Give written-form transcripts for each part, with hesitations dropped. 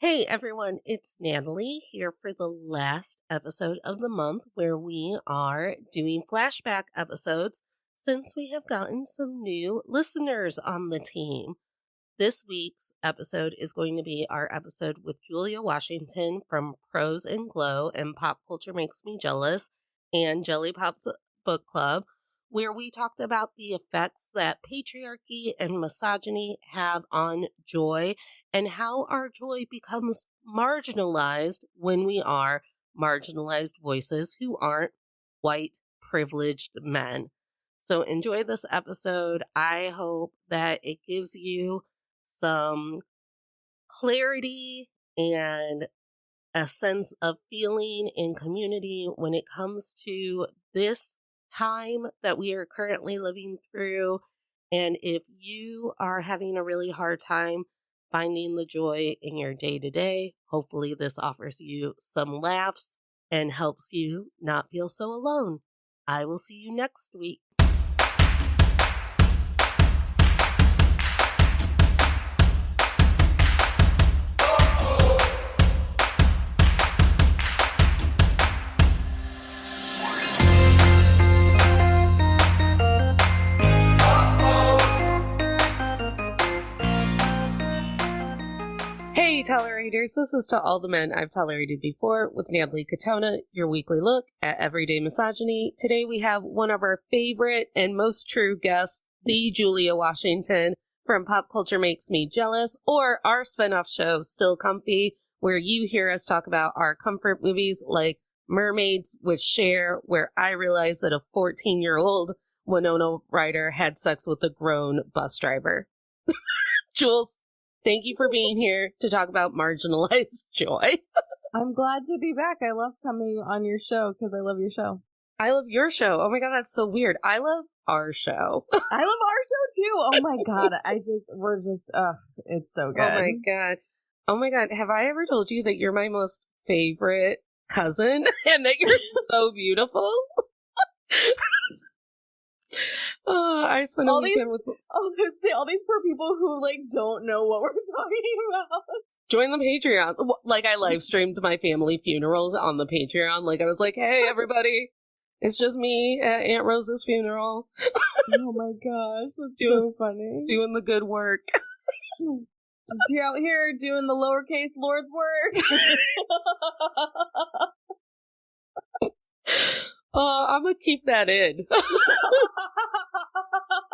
Hey everyone, it's Natalie here for the last episode of the month where we are doing flashback episodes since we have gotten some new listeners on the team. This week's episode is going to be our episode with Julia Washington from Prose and Glow and Pop Culture Makes Me Jealous and Jelly Pop's Book Club, where we talked about the effects that patriarchy and misogyny have on joy and how our joy becomes marginalized when we are marginalized voices who aren't white privileged men. So enjoy this episode. I hope that it gives you some clarity and a sense of feeling in community when it comes to this time that we are currently living through. And if you are having a really hard time finding the joy in your day to day, hopefully this offers you some laughs and helps you not feel so alone. I will see you next week. Hey, tolerators, this is To All the Men I've Tolerated Before with Natalie Katona, your weekly look at everyday misogyny. Today we have one of our favorite and most true guests, the Julia Washington from Pop Culture Makes Me Jealous, or our spinoff show, Still Comfy, where you hear us talk about our comfort movies like Mermaids with Cher, where I realized that a 14-year-old Winona Ryder had sex with a grown bus driver. Jules, thank you for being here to talk about marginalized joy. I'm glad to be back. I love coming on your show because I love your show. I love your show. Oh my God, that's so weird. I love our show. I love our show too. Oh my God. It's so good. Oh my God. Oh my God. Have I ever told you that you're my most favorite cousin and that you're so beautiful? I spent a weekend with all these poor people who don't know what we're talking about. Join the Patreon. Like, I live streamed my family funeral on the Patreon. Like, I was like, hey everybody, it's just me at Aunt Rose's funeral. Oh my gosh, that's so funny. Doing the good work. Just out here doing the lowercase Lord's work. I'm gonna keep that in.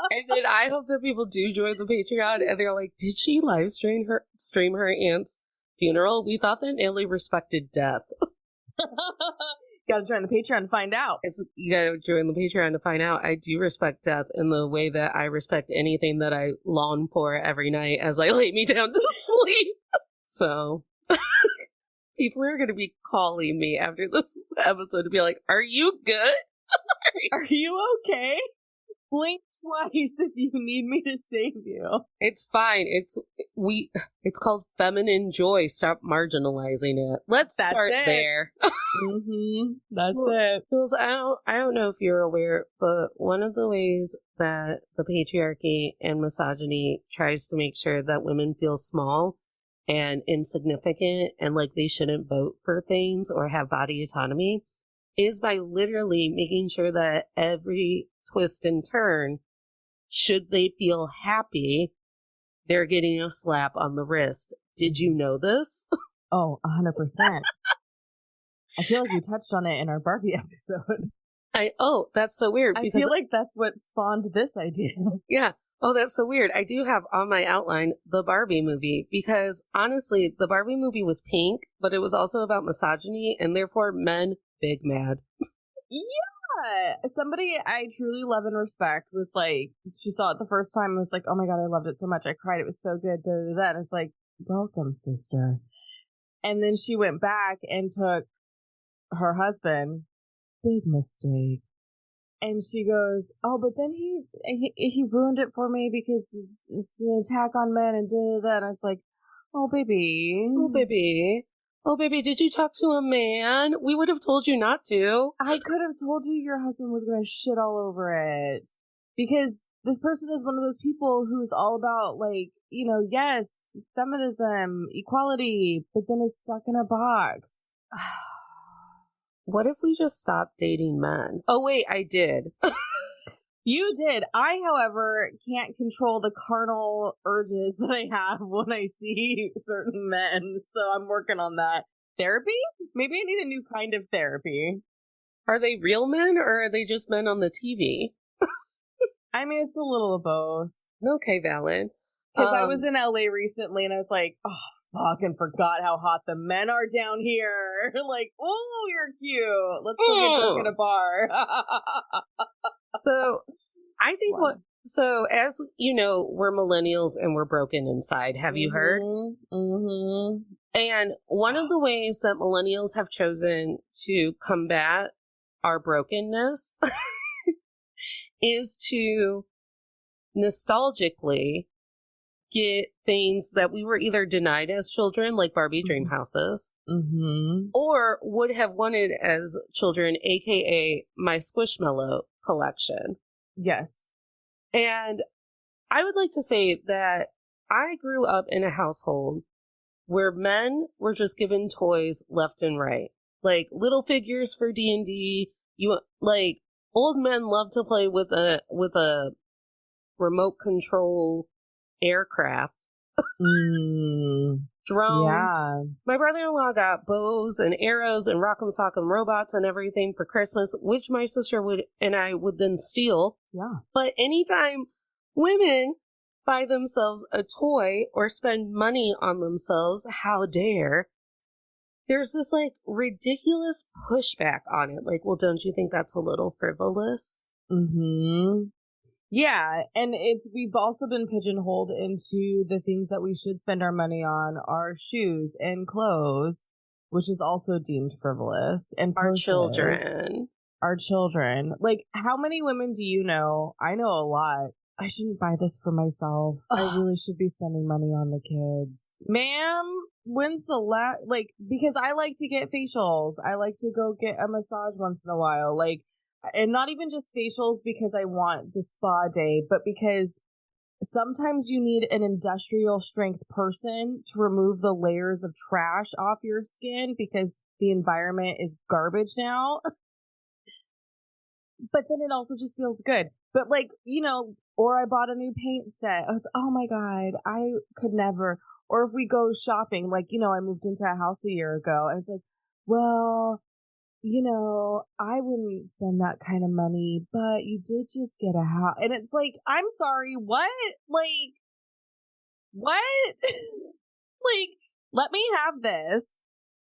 And then I hope that people do join the Patreon and they're like, did she live stream her aunt's funeral? We thought that Natalie respected death. Gotta join the Patreon to find out. You gotta join the Patreon to find out. I do respect death in the way that I respect anything that I long for every night as I lay me down to sleep. So people are going to be calling me after this episode to be like, are you good? Are you okay? Blink twice if you need me to save you. It's fine. It's called feminine joy. Stop marginalizing it. Let's start there. That's it. Jules, I don't know if you're aware, but one of the ways that the patriarchy and misogyny tries to make sure that women feel small and insignificant and like they shouldn't vote for things or have body autonomy is by literally making sure that every twist and turn, should they feel happy, they're getting a slap on the wrist. Did you know this? Oh, 100%. I feel like we touched on it in our Barbie episode. That's so weird. I feel like that's what spawned this idea. Yeah. Oh, that's so weird. I do have on my outline the Barbie movie because honestly, the Barbie movie was pink, but it was also about misogyny and therefore men big mad. Yeah. Somebody I truly love and respect was like, she saw it the first time and was like, oh my God, I loved it so much. I cried. It was so good. Da, da, da. And it's like, welcome, sister. And then she went back and took her husband. Big mistake. And she goes, oh, but then he ruined it for me because it's an attack on men and da da da. And I was like, oh, baby. Oh, baby. Oh, baby, did you talk to a man? We would have told you not to. I could have told you your husband was going to shit all over it. because this person is one of those people who's all about, like, yes, feminism, equality, but then is stuck in a box. What if we just stopped dating men? Oh, wait, I did. You did. I, however, can't control the carnal urges that I have when I see certain men. So I'm working on that. Therapy? Maybe I need a new kind of therapy. Are they real men or are they just men on the TV? I mean, it's a little of both. Okay, valid. Because I was in LA recently and I was like, oh, fucking forgot how hot the men are down here. Like, oh, you're cute. Let's go get drunk at a bar. So I think so as you know, we're millennials and we're broken inside. Have you heard? Mm-hmm. And one of the ways that millennials have chosen to combat our brokenness is to nostalgically get things that we were either denied as children, like Barbie dream houses, or would have wanted as children, aka my Squishmallow collection. Yes. And I would like to say that I grew up in a household where men were just given toys left and right, like little figures for D&D. You like old men love to play with a remote control aircraft. Drones. Yeah. My brother-in-law got bows and arrows and rock'em sock'em robots and everything for Christmas, which my sister and I would then steal. Yeah. But anytime women buy themselves a toy or spend money on themselves, how dare, there's this like ridiculous pushback on it. Like, well, don't you think that's a little frivolous? Yeah, and we've also been pigeonholed into the things that we should spend our money on are shoes and clothes, which is also deemed frivolous. And our purses. Our children. Like, how many women do you know? I know a lot. I shouldn't buy this for myself. I really should be spending money on the kids. Ma'am, when's the last, like, because I like to get facials. I like to go get a massage once in a while. Like, and not even just facials because I want the spa day, but because sometimes you need an industrial strength person to remove the layers of trash off your skin because the environment is garbage now. But then it also just feels good. But like, or I bought a new paint set. I was, oh my God, I could never. Or if we go shopping, like, I moved into a house a year ago. I was like, well, I wouldn't spend that kind of money, but you did just get a house. And it's like, I'm sorry, what? Like, what? Like, let me have this.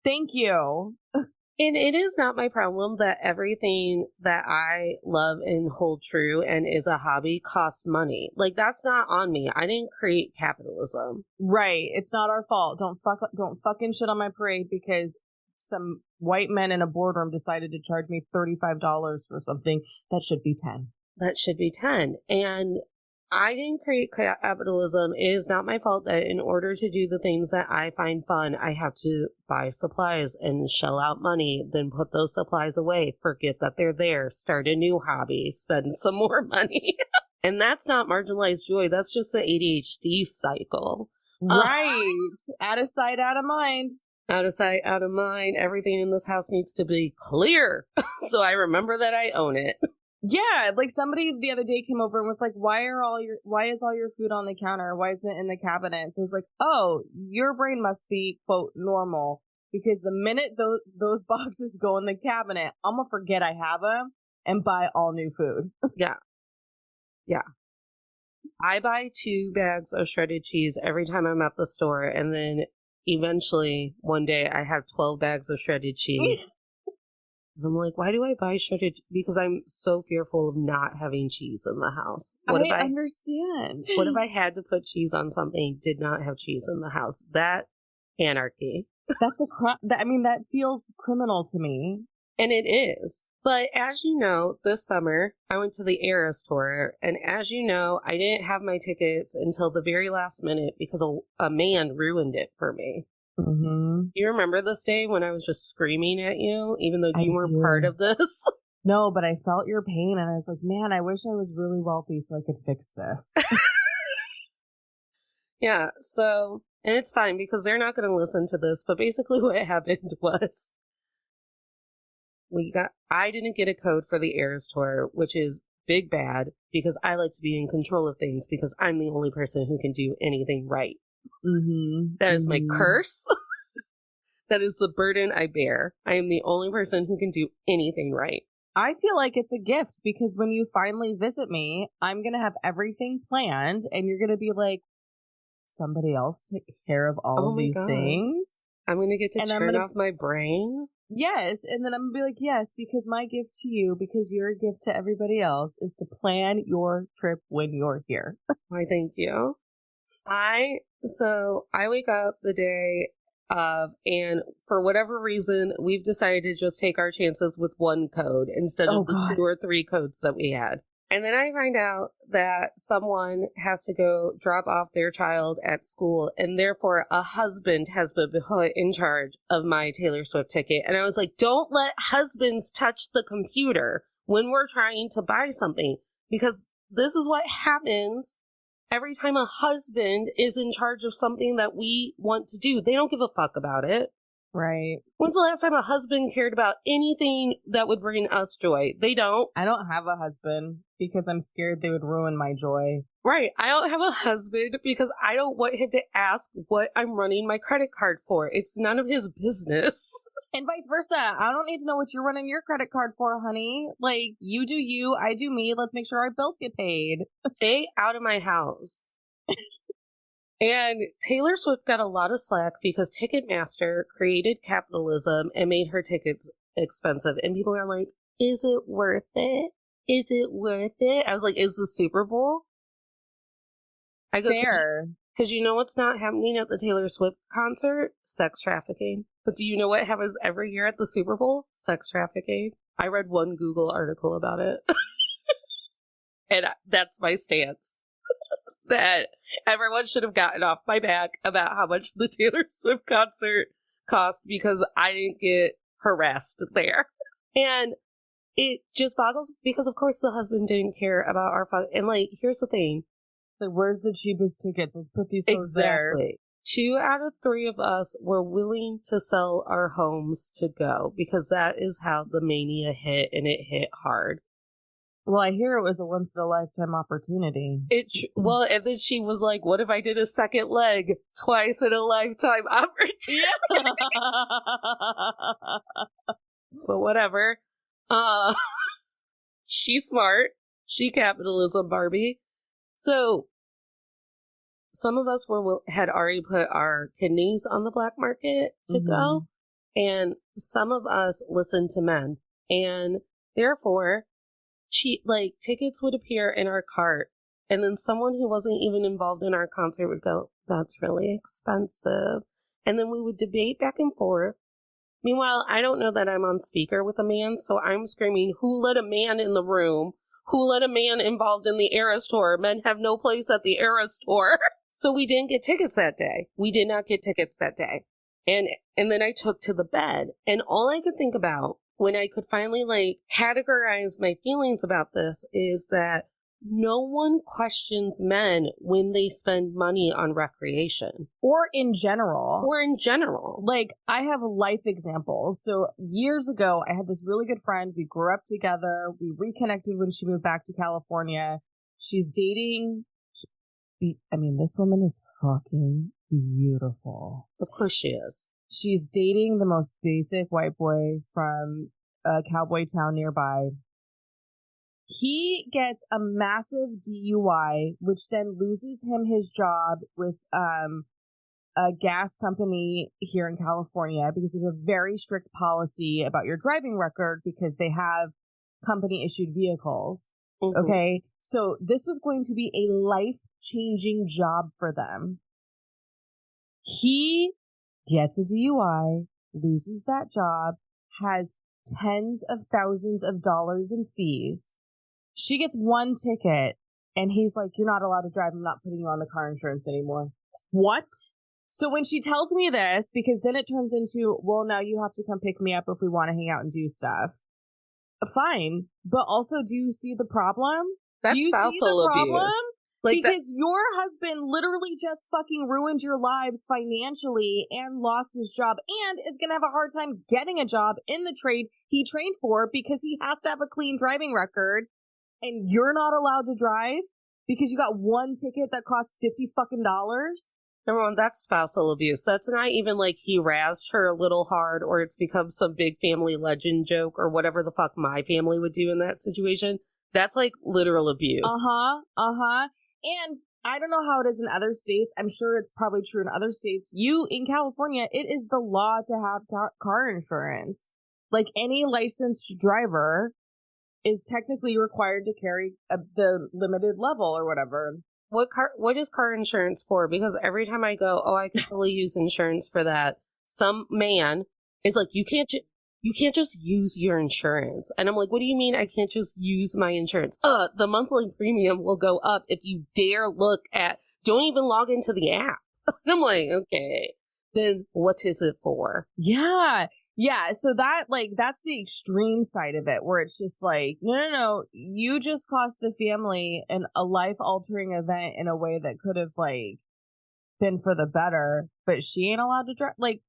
Thank you. And it is not my problem that everything that I love and hold true and is a hobby costs money. Like, that's not on me. I didn't create capitalism. Right. It's not our fault. Don't fucking shit on my parade because some white men in a boardroom decided to charge me $35 for something that should be 10. That should be 10. And I didn't create capitalism. It is not my fault that in order to do the things that I find fun, I have to buy supplies and shell out money, then put those supplies away, forget that they're there, start a new hobby, spend some more money. And that's not marginalized joy. That's just the ADHD cycle. Right. Out of sight, out of mind. Out of sight, out of mind. Everything in this house needs to be clear so I remember that I own it. Yeah, like somebody the other day came over and was like, why is all your food on the counter? Why isn't it in the cabinets? And it's like, oh, your brain must be, quote, normal. Because the minute those boxes go in the cabinet, I'm going to forget I have them and buy all new food. Yeah. Yeah. I buy 2 bags of shredded cheese every time I'm at the store. And then eventually one day I have 12 bags of shredded cheese. I'm like, why do I buy shredded? Because I'm so fearful of not having cheese in the house. I understand. What if I had to put cheese on something, did not have cheese in the house? That anarchy. That's a crime. That feels criminal to me. And it is. But as you know, this summer, I went to the Eras tour. And as you know, I didn't have my tickets until the very last minute because a man ruined it for me. Mm-hmm. You remember this day when I was just screaming at you, even though you weren't part of this? No, but I felt your pain and I was like, man, I wish I was really wealthy so I could fix this. Yeah, so, and it's fine because they're not going to listen to this, but basically what happened was I didn't get a code for the Eras Tour, which is big bad because I like to be in control of things because I'm the only person who can do anything right. That is my curse. That is the burden I bear. I am the only person who can do anything right. I feel like it's a gift because when you finally visit me, I'm going to have everything planned and you're going to be like, somebody else take care of all of these things. I'm going to get to turn off my brain. Yes. And then I'm going to be like, yes, because my gift to you, because you're a gift to everybody else, is to plan your trip when you're here. Why, thank you. I wake up the day of, and for whatever reason, we've decided to just take our chances with one code instead of the 2 or 3 codes that we had. And then I find out that someone has to go drop off their child at school, and therefore a husband has been put in charge of my Taylor Swift ticket. And I was like, don't let husbands touch the computer when we're trying to buy something, because this is what happens every time a husband is in charge of something that we want to do. They don't give a fuck about it. Right. When's the last time a husband cared about anything that would bring us joy? They don't. I don't have a husband because I'm scared they would ruin my joy. Right. I don't have a husband because I don't want him to ask what I'm running my credit card for. It's none of his business. And vice versa. I don't need to know what you're running your credit card for, honey. Like, you do you, I do me. Let's make sure our bills get paid. Stay out of my house. And Taylor Swift got a lot of slack because Ticketmaster created capitalism and made her tickets expensive. And people are like, is it worth it? Is it worth it? I was like, is the Super Bowl? I go, fair. Because you know what's not happening at the Taylor Swift concert? Sex trafficking. But do you know what happens every year at the Super Bowl? Sex trafficking. I read one Google article about it. And that's my stance. That everyone should have gotten off my back about how much the Taylor Swift concert cost because I didn't get harassed there. And it just boggles because, of course, the husband didn't care about our fun. And, like, here's the thing. Like, where's the cheapest tickets? Let's put these there. 2 out of 3 of us were willing to sell our homes to go because that is how the mania hit, and it hit hard. Well, I hear it was a once-in-a-lifetime opportunity. Well, and then she was like, what if I did a second leg? Twice in a lifetime opportunity. But whatever. She's smart. She capitalism, Barbie. So some of us had already put our kidneys on the black market to go. And some of us listened to men. And therefore, tickets would appear in our cart, and then someone who wasn't even involved in our concert would go, that's really expensive. And then we would debate back and forth. Meanwhile, I don't know that I'm on speaker with a man, so I'm screaming, who let a man in the room? Who let a man involved in the Eras Tour? Men have no place at the Eras Tour. So we didn't get tickets that day. We did not get tickets that day. And then I took to the bed, and all I could think about when I could finally categorize my feelings about this is that no one questions men when they spend money on recreation. Or in general. Like, I have life examples. So years ago, I had this really good friend. We grew up together. We reconnected when she moved back to California. She's dating. This woman is fucking beautiful. Of course she is. She's dating the most basic white boy from a cowboy town nearby. He gets a massive DUI, which then loses him his job with a gas company here in California because they have a very strict policy about your driving record because they have company issued vehicles. Okay. So this was going to be a life-changing job for them. He gets a DUI, loses that job, has tens of thousands of dollars in fees. She gets one ticket, and he's like, you're not allowed to drive. I'm not putting you on the car insurance anymore. What? So when she tells me this, because then it turns into, well, now you have to come pick me up if we want to hang out and do stuff. fine. But also, do you see the problem? That's do you see the spousal problem? abuse. Like because your husband literally just fucking ruined your lives financially and lost his job and is going to have a hard time getting a job in the trade he trained for because he has to have a clean driving record, and you're not allowed to drive because you got one ticket that costs $50 fucking dollars. Number one, that's spousal abuse. That's not even like he razzed her a little hard or it's become some big family legend joke or whatever the fuck my family would do in that situation. That's like literal abuse. And I don't know how it is in other states. I'm sure it's probably true in other states. In California, it is the law to have car insurance. Like any licensed driver is technically required to carry the limited level or whatever. What is car insurance for? Because every time I go, I could really use insurance for that, some man is like, you can't just use your insurance. And I'm like, what do you mean I can't just use my insurance? The monthly premium will go up if you dare don't even log into the app. And I'm like, okay, then what is it for? Yeah, so that's the extreme side of it, where it's just like, no, you just cost the family a life-altering event in a way that could have, like, been for the better, but she ain't allowed to drive. Like,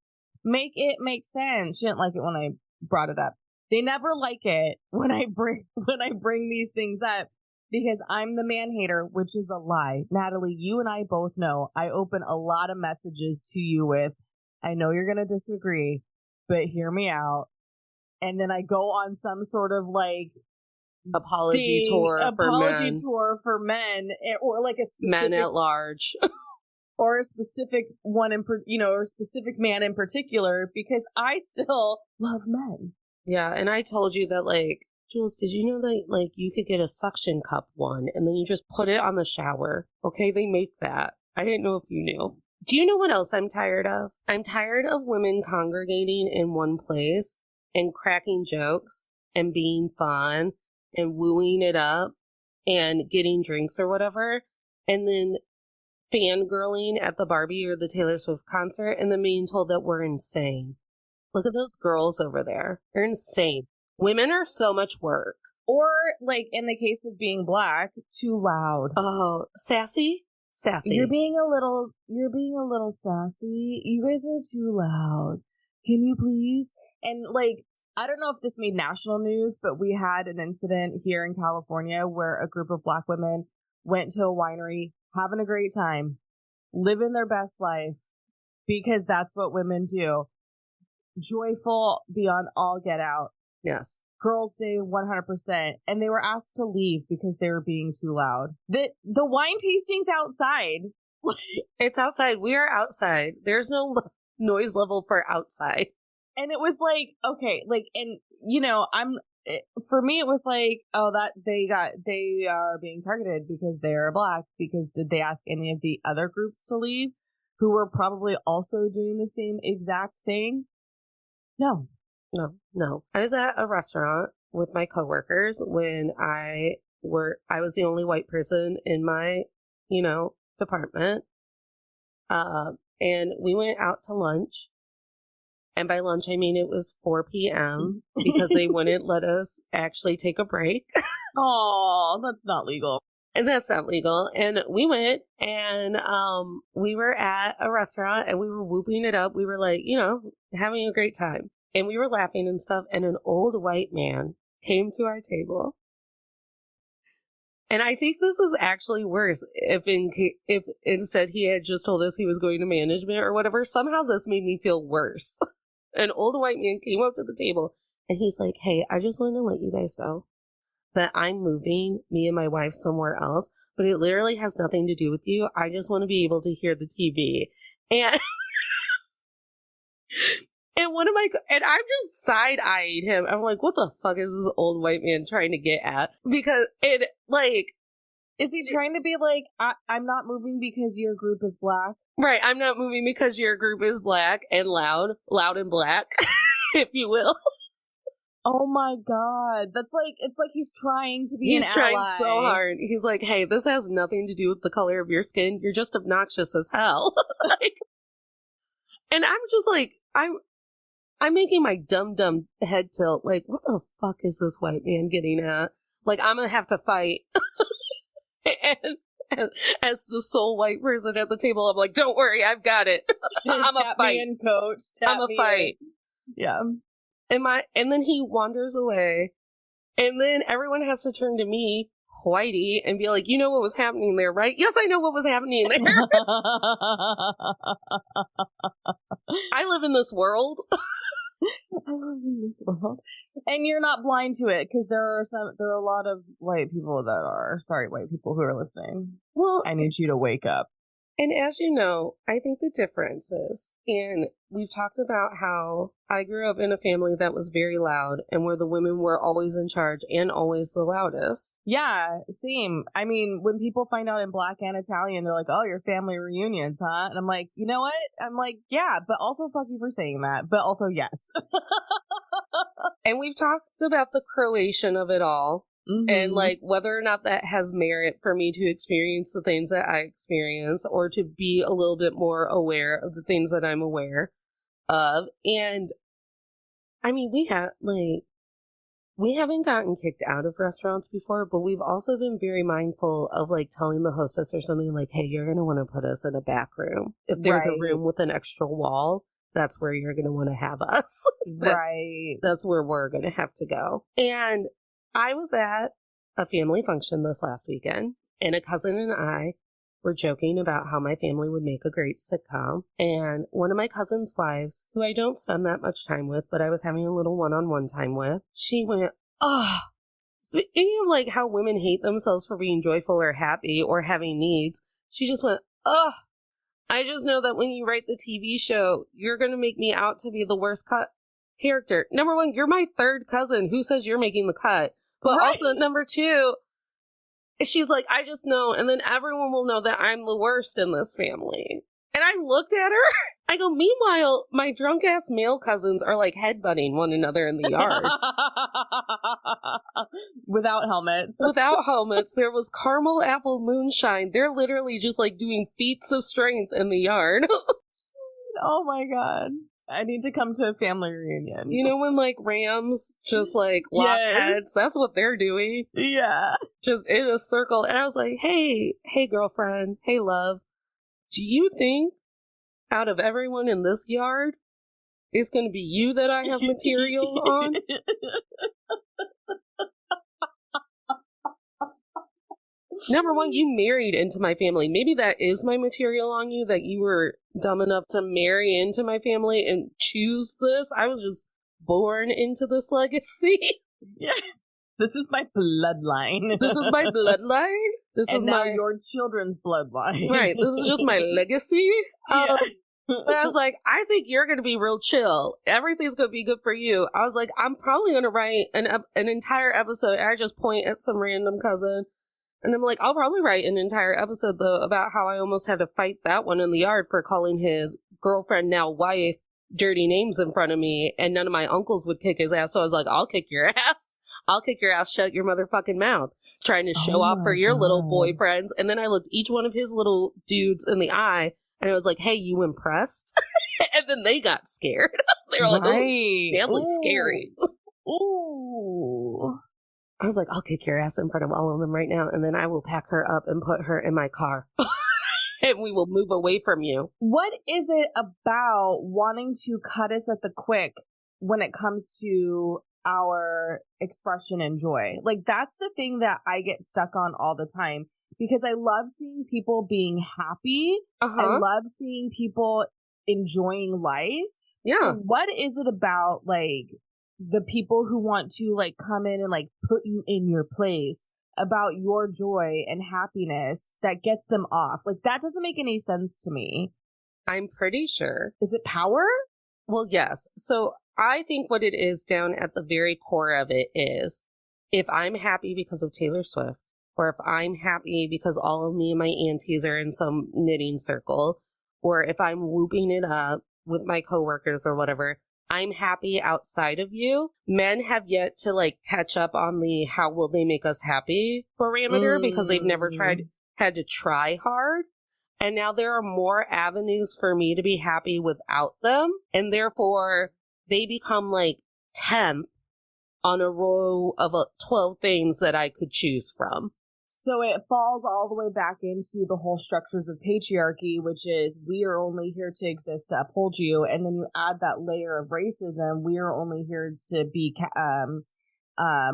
make it make sense. She didn't like it when I brought it up. They never like it when I bring these things up because I'm the man hater, which is a lie. Natalie, you and I both know I open a lot of messages to you with, I know you're going to disagree, but hear me out. And then I go on some sort of like apology tour for men, or like a specific men at large, or a specific one or a specific man in particular, because I still love men. Yeah, and I told you that, like, Jules, did you know that, like, you could get a suction cup one and then you just put it on the shower? Okay, they make that. I didn't know if you knew. Do you know what else I'm tired of? I'm tired of women congregating in one place and cracking jokes and being fun and wooing it up and getting drinks or whatever, and then fangirling at the Barbie or the Taylor Swift concert and then being told that we're insane. Look at those girls over there. They're insane. Women are so much work. Or, like, in the case of being black, too loud. Oh, sassy? Sassy. You're being a little sassy. You guys are too loud. Can you please? And, like, I don't know if this made national news, but we had an incident here in California where a group of black women went to a winery, having a great time, living their best life, because that's what women do. Joyful beyond all get out. Yes. Girls Day 100%. And they were asked to leave because they were being too loud. The wine tasting's outside. It's outside. We are outside. There's no noise level for outside. And it was like, okay, like, and for me, it was like, that they are being targeted because they are black. Because did they ask any of the other groups to leave who were probably also doing the same exact thing? No. I was at a restaurant with my coworkers when I was the only white person in my, department. And we went out to lunch. And by lunch, I mean it was 4 p.m. because they wouldn't let us actually take a break. Oh, that's not legal. And that's not legal. And we went and we were at a restaurant and we were whooping it up. We were like, having a great time. And we were laughing and stuff. And an old white man came to our table. And I think this is actually worse if instead he had just told us he was going to management or whatever. Somehow this made me feel worse. An old white man came up to the table and he's like, hey, I just want to let you guys know that I'm moving me and my wife somewhere else, but it literally has nothing to do with you. I just want to be able to hear the TV. And and I just side-eyed him. I'm like, what the fuck is this old white man trying to get at? Because is he trying to be like, I'm not moving because your group is black? Right, I'm not moving because your group is black and loud and black, if you will. Oh my god, it's like he's trying to be an ally. He's trying so hard. He's like, hey, this has nothing to do with the color of your skin. You're just obnoxious as hell. And I'm just like, I'm making my dumb head tilt. Like, what the fuck is this white man getting at? Like, I'm gonna have to fight. and as the sole white person at the table, I'm like, don't worry, I've got it. I'm a fight. Me in, coach. I'm a fight. Yeah. And then he wanders away. And then everyone has to turn to me, Whitey, and be like, you know what was happening there, right? Yes, I know what was happening there. I live in this world. I live in this world. And you're not blind to it, because there are a lot of white people that are, sorry, white people who are listening. Well, I need you to wake up. And as you know, I think the difference is, and we've talked about how I grew up in a family that was very loud and where the women were always in charge and always the loudest. Yeah, same. I mean, when people find out in Black and Italian, they're like, oh, your family reunions, huh? And I'm like, you know what? I'm like, yeah, but also fuck you for saying that. But also, yes. And we've talked about the Croatian of it all. Mm-hmm. And like whether or not that has merit for me to experience the things that I experience or to be a little bit more aware of the things that I'm aware of. And I mean, we haven't gotten kicked out of restaurants before, but we've also been very mindful of like telling the hostess or something like, hey, you're going to want to put us in a back room. If there's a room with an extra wall, that's where you're going to want to have us. That's where we're going to have to go. And I was at a family function this last weekend, and a cousin and I were joking about how my family would make a great sitcom. And one of my cousin's wives, who I don't spend that much time with, but I was having a little one-on-one time with, she went, oh, speaking of like how women hate themselves for being joyful or happy or having needs, she just went, oh, I just know that when you write the TV show, you're going to make me out to be the worst character. Number one, you're my third cousin. Who says you're making the cut? But also, number two, she's like, I just know, and then everyone will know that I'm the worst in this family. And I looked at her, I go, meanwhile, my drunk-ass male cousins are like headbutting one another in the yard. Without helmets. Without helmets. There was caramel apple moonshine. They're literally just like doing feats of strength in the yard. Oh my God. I need to come to a family reunion. You know when like rams just like lock heads? That's what they're doing. Yeah. Just in a circle. And I was like, hey girlfriend, hey love, do you think out of everyone in this yard, it's going to be you that I have material on? Number one, you married into my family. Maybe that is my material on you, that you were dumb enough to marry into my family and choose this. I was just born into this legacy. Yeah. This is my bloodline. This is my bloodline? This and is now your children's bloodline. Right. This is just my legacy. Yeah. But I was like, I think you're going to be real chill. Everything's going to be good for you. I was like, I'm probably going to write an entire episode. And I just point at some random cousin. And I'm like, I'll probably write an entire episode, though, about how I almost had to fight that one in the yard for calling his girlfriend, now wife, dirty names in front of me. And none of my uncles would kick his ass. So I was like, I'll kick your ass. I'll kick your ass. Shut your motherfucking mouth. Trying to show off for your little boyfriends. And then I looked each one of his little dudes in the eye. And I was like, hey, you impressed? And then they got scared. They were like, oh, family's scary. Ooh. I was like, I'll kick your ass in front of all of them right now, and then I will pack her up and put her in my car. And we will move away from you. What is it about wanting to cut us at the quick when it comes to our expression and joy? Like, that's the thing that I get stuck on all the time, because I love seeing people being happy. I love seeing people enjoying life. Yeah. So what is it about, like, the people who want to like come in and like put you in your place about your joy and happiness that gets them off? Like, that doesn't make any sense to me. I'm pretty sure. Is it power? Well, yes. So I think what it is down at the very core of it is, if I'm happy because of Taylor Swift, or if I'm happy because all of me and my aunties are in some knitting circle, or if I'm whooping it up with my coworkers or whatever, I'm happy outside of you. Men have yet to like catch up on the how will they make us happy parameter, because they've never had to try hard. And now there are more avenues for me to be happy without them. And therefore, they become like 10th on a row of 12 things that I could choose from. So it falls all the way back into the whole structures of patriarchy, which is we are only here to exist to uphold you. And then you add that layer of racism. We are only here to be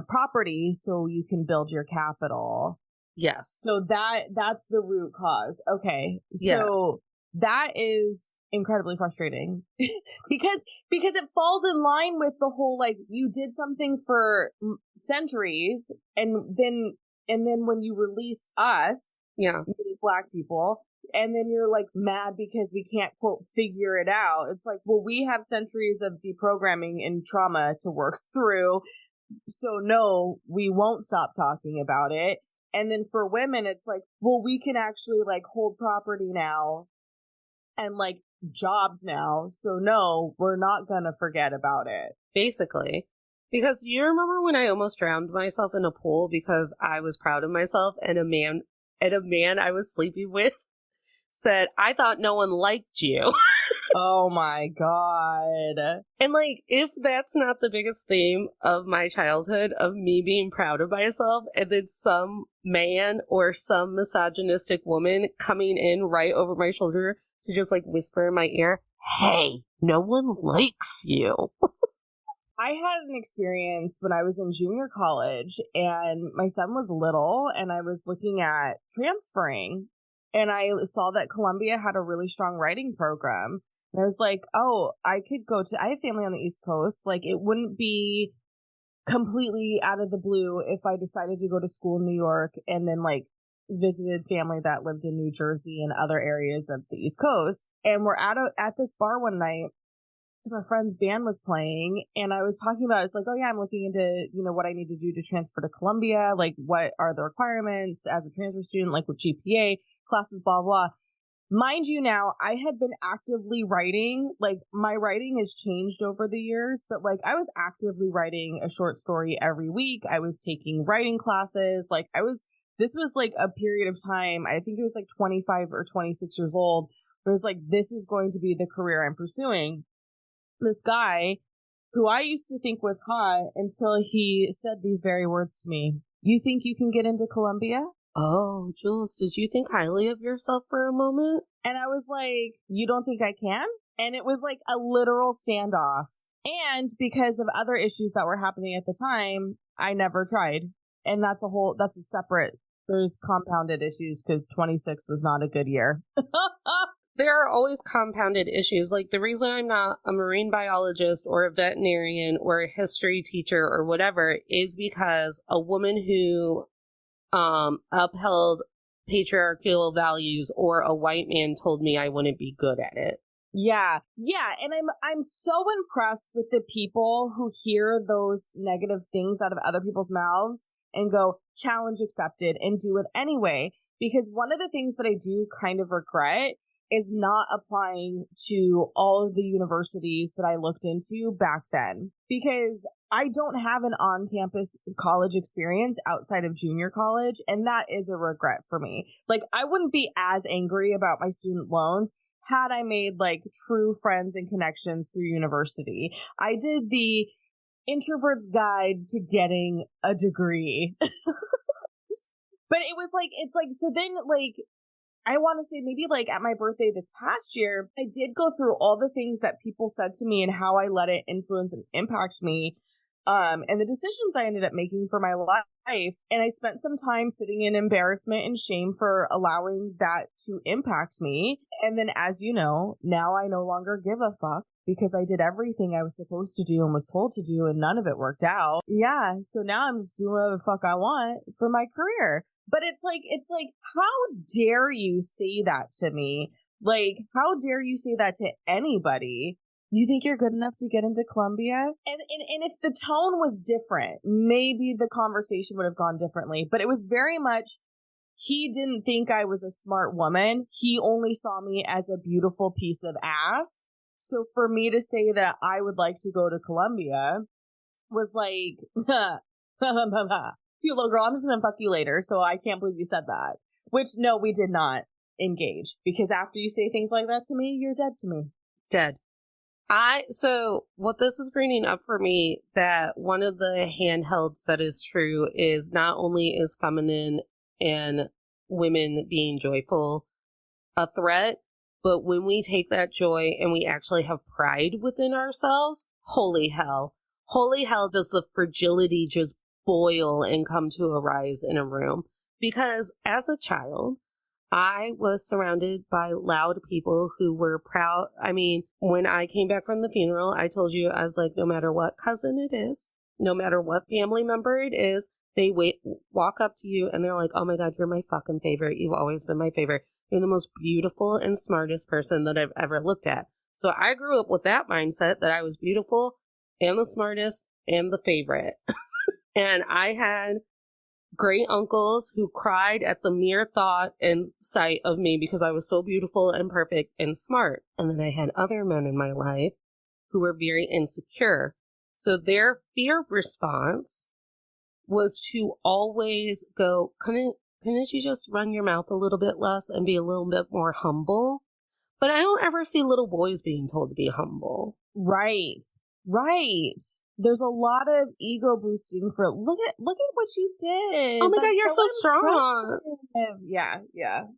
property so you can build your capital. Yes. So that's the root cause. Okay. Yes. So that is incredibly frustrating because it falls in line with the whole, like, you did something for centuries and then when you released us, Black people, and then you're like mad because we can't, quote, figure it out. It's like, well, we have centuries of deprogramming and trauma to work through. So no, we won't stop talking about it. And then for women, it's like, well, we can actually like hold property now and like jobs now. So no, we're not going to forget about it. Basically. Because you remember when I almost drowned myself in a pool because I was proud of myself, and a man I was sleeping with said, I thought no one liked you. Oh my God. And like, if that's not the biggest theme of my childhood, of me being proud of myself, and then some man or some misogynistic woman coming in right over my shoulder to just like whisper in my ear, hey, no one likes you. I had an experience when I was in junior college and my son was little and I was looking at transferring and I saw that Columbia had a really strong writing program. And I was like, oh, I have family on the East Coast. Like, it wouldn't be completely out of the blue if I decided to go to school in New York and then like visited family that lived in New Jersey and other areas of the East Coast. And we're at this bar one night. Our friend's band was playing and I was talking about, it's like, oh yeah, I'm looking into, what I need to do to transfer to Columbia. Like, what are the requirements as a transfer student, like with GPA, classes, blah, blah. Mind you, now I had been actively writing, like my writing has changed over the years, but like I was actively writing a short story every week. I was taking writing classes. This was like a period of time. I think it was like 25 or 26 years old. It was like, this is going to be the career I'm pursuing. This guy who I used to think was hot until he said these very words to me. You think you can get into Columbia? Oh, Jules, did you think highly of yourself for a moment? And I was like, you don't think I can? And it was like a literal standoff. And because of other issues that were happening at the time, I never tried. And there's compounded issues because 26 was not a good year. There are always compounded issues. Like, the reason I'm not a marine biologist or a veterinarian or a history teacher or whatever is because a woman who upheld patriarchal values or a white man told me I wouldn't be good at it. Yeah. And I'm so impressed with the people who hear those negative things out of other people's mouths and go, challenge accepted, and do it anyway. Because one of the things that I do kind of regret is not applying to all of the universities that I looked into back then, because I don't have an on-campus college experience outside of junior college, and that is a regret for me. Like, I wouldn't be as angry about my student loans had I made like true friends and connections through university. I did the introvert's guide to getting a degree. But it was like, it's like, so then like, I want to say maybe like at my birthday this past year, I did go through all the things that people said to me and how I let it influence and impact me. And the decisions I ended up making for my life. And I spent some time sitting in embarrassment and shame for allowing that to impact me. And then, as you know, now I no longer give a fuck because I did everything I was supposed to do and was told to do, and none of it worked out. Yeah. So now I'm just doing whatever the fuck I want for my career. But it's like, how dare you say that to me? Like, how dare you say that to anybody? You think you're good enough to get into Columbia? And if the tone was different, maybe the conversation would have gone differently. But it was very much, he didn't think I was a smart woman. He only saw me as a beautiful piece of ass. So for me to say that I would like to go to Columbia was like, you little girl, I'm just gonna fuck you later. So I can't believe you said that. Which, no, we did not engage. Because after you say things like that to me, you're dead to me. Dead. So what this is bringing up for me, that one of the handhelds that is true is not only is feminine and women being joyful a threat, but when we take that joy and we actually have pride within ourselves, holy hell does the fragility just boil and come to a rise in a room. Because as a child, I was surrounded by loud people who were proud. I mean, when I came back from the funeral, I told you, I was like, no matter what cousin it is, no matter what family member it is, they walk up to you and they're like, oh my God, you're my fucking favorite. You've always been my favorite. You're the most beautiful and smartest person that I've ever looked at. So I grew up with that mindset that I was beautiful and the smartest and the favorite. And I had great uncles who cried at the mere thought and sight of me because I was so beautiful and perfect and smart. And then I had other men in my life who were very insecure. So their fear response was to always go, couldn't you just run your mouth a little bit less and be a little bit more humble? But I don't ever see little boys being told to be humble. Right. There's a lot of ego boosting for look at what you did. Oh my God, you're so strong. Yeah.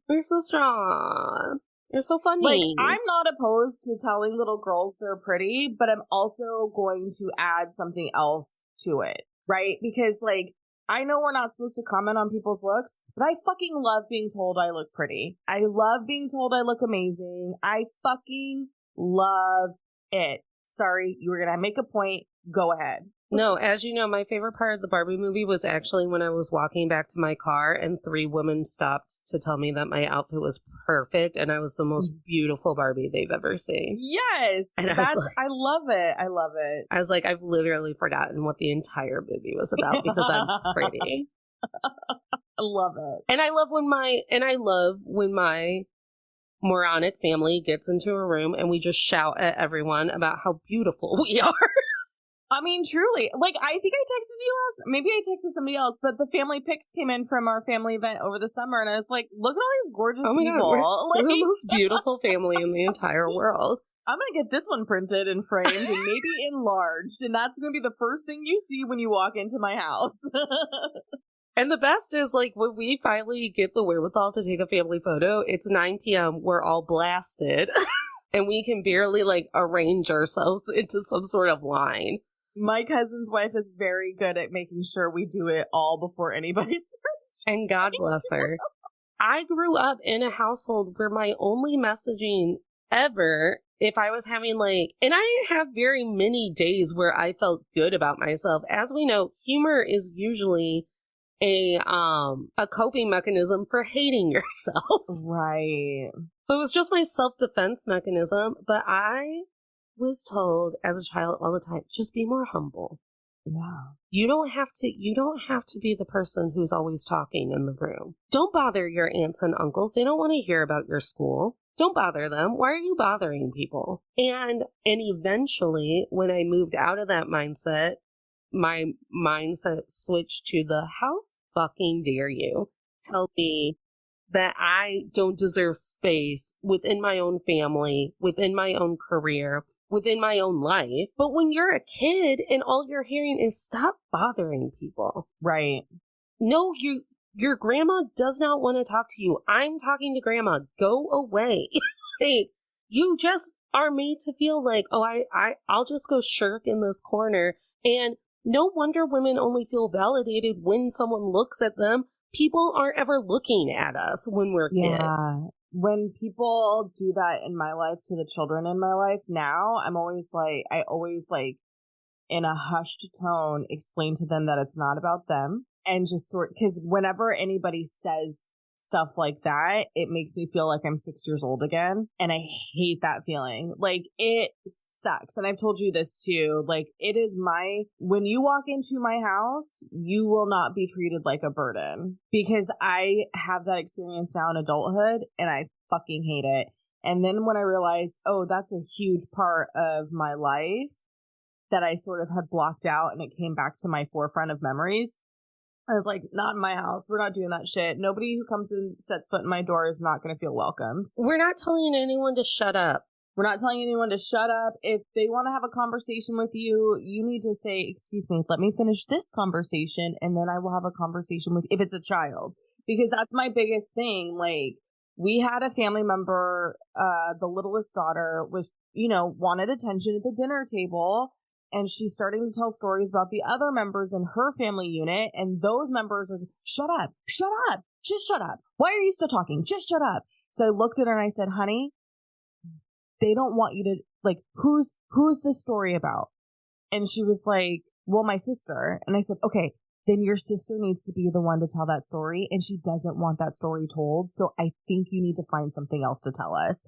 You're so strong. You're so funny. Like, I'm not opposed to telling little girls they're pretty, but I'm also going to add something else to it, right? Because, like, I know we're not supposed to comment on people's looks, but I fucking love being told I look pretty. I love being told I look amazing. I fucking love it. Sorry, you were going to make a point. Go ahead. No, as you know, my favorite part of the Barbie movie was actually when I was walking back to my car and 3 women stopped to tell me that my outfit was perfect and I was the most beautiful Barbie they've ever seen. Yes. And I love it. I love it. I was like, I've literally forgotten what the entire movie was about because I'm pretty. I love it. And I love when my moronic family gets into a room and we just shout at everyone about how beautiful we are. I mean, truly. Like, I think I texted you maybe I texted somebody else, but the family pics came in from our family event over the summer, and I was like, look at all these gorgeous people. God, we're the most beautiful family in the entire world. I'm going to get this one printed and framed and maybe enlarged, and that's going to be the first thing you see when you walk into my house. And the best is, like, when we finally get the wherewithal to take a family photo, it's 9 p.m., we're all blasted, and we can barely, like, arrange ourselves into some sort of line. My cousin's wife is very good at making sure we do it all before anybody starts. And God bless her. I grew up in a household where my only messaging ever, if I was having, like, and I didn't have very many days where I felt good about myself. As we know, humor is usually a coping mechanism for hating yourself. Right. So it was just my self-defense mechanism, but I was told as a child all the time, just be more humble. Yeah. You don't have to be the person who's always talking in the room. Don't bother your aunts and uncles. They don't want to hear about your school. Don't bother them. Why are you bothering people? And eventually, when I moved out of that mindset, my mindset switched to the how fucking dare you tell me that I don't deserve space within my own family, within my own career, within my own life. But when you're a kid and all you're hearing is stop bothering people. Right. No, your grandma does not want to talk to you. I'm talking to grandma. Go away. Hey, you just are made to feel like, oh, I'll just go shirk in this corner. And no wonder women only feel validated when someone looks at them. People aren't ever looking at us when we're kids. When people do that in my life to the children in my life now, I always in a hushed tone explain to them that it's not about them, and just because whenever anybody says stuff like that, it makes me feel like I'm 6 years old again. And I hate that feeling. Like, it sucks. And I've told you this too. Like, when you walk into my house, you will not be treated like a burden, because I have that experience now in adulthood and I fucking hate it. And then when I realized, oh, that's a huge part of my life that I sort of had blocked out, and it came back to my forefront of memories, I was like, not in my house. We're not doing that shit. Nobody who comes and sets foot in my door is not going to feel welcomed. We're not telling anyone to shut up. We're not telling anyone to shut up. If they want to have a conversation with you, you need to say, excuse me, let me finish this conversation, and then I will have a conversation with, if it's a child. Because that's my biggest thing. Like, we had a family member, the littlest daughter was, wanted attention at the dinner table. And she's starting to tell stories about the other members in her family unit. And those members are, shut up, just shut up. Why are you still talking? Just shut up. So I looked at her and I said, honey, they don't want you to, like, who's this story about? And she was like, well, my sister. And I said, okay, then your sister needs to be the one to tell that story. And she doesn't want that story told. So I think you need to find something else to tell us.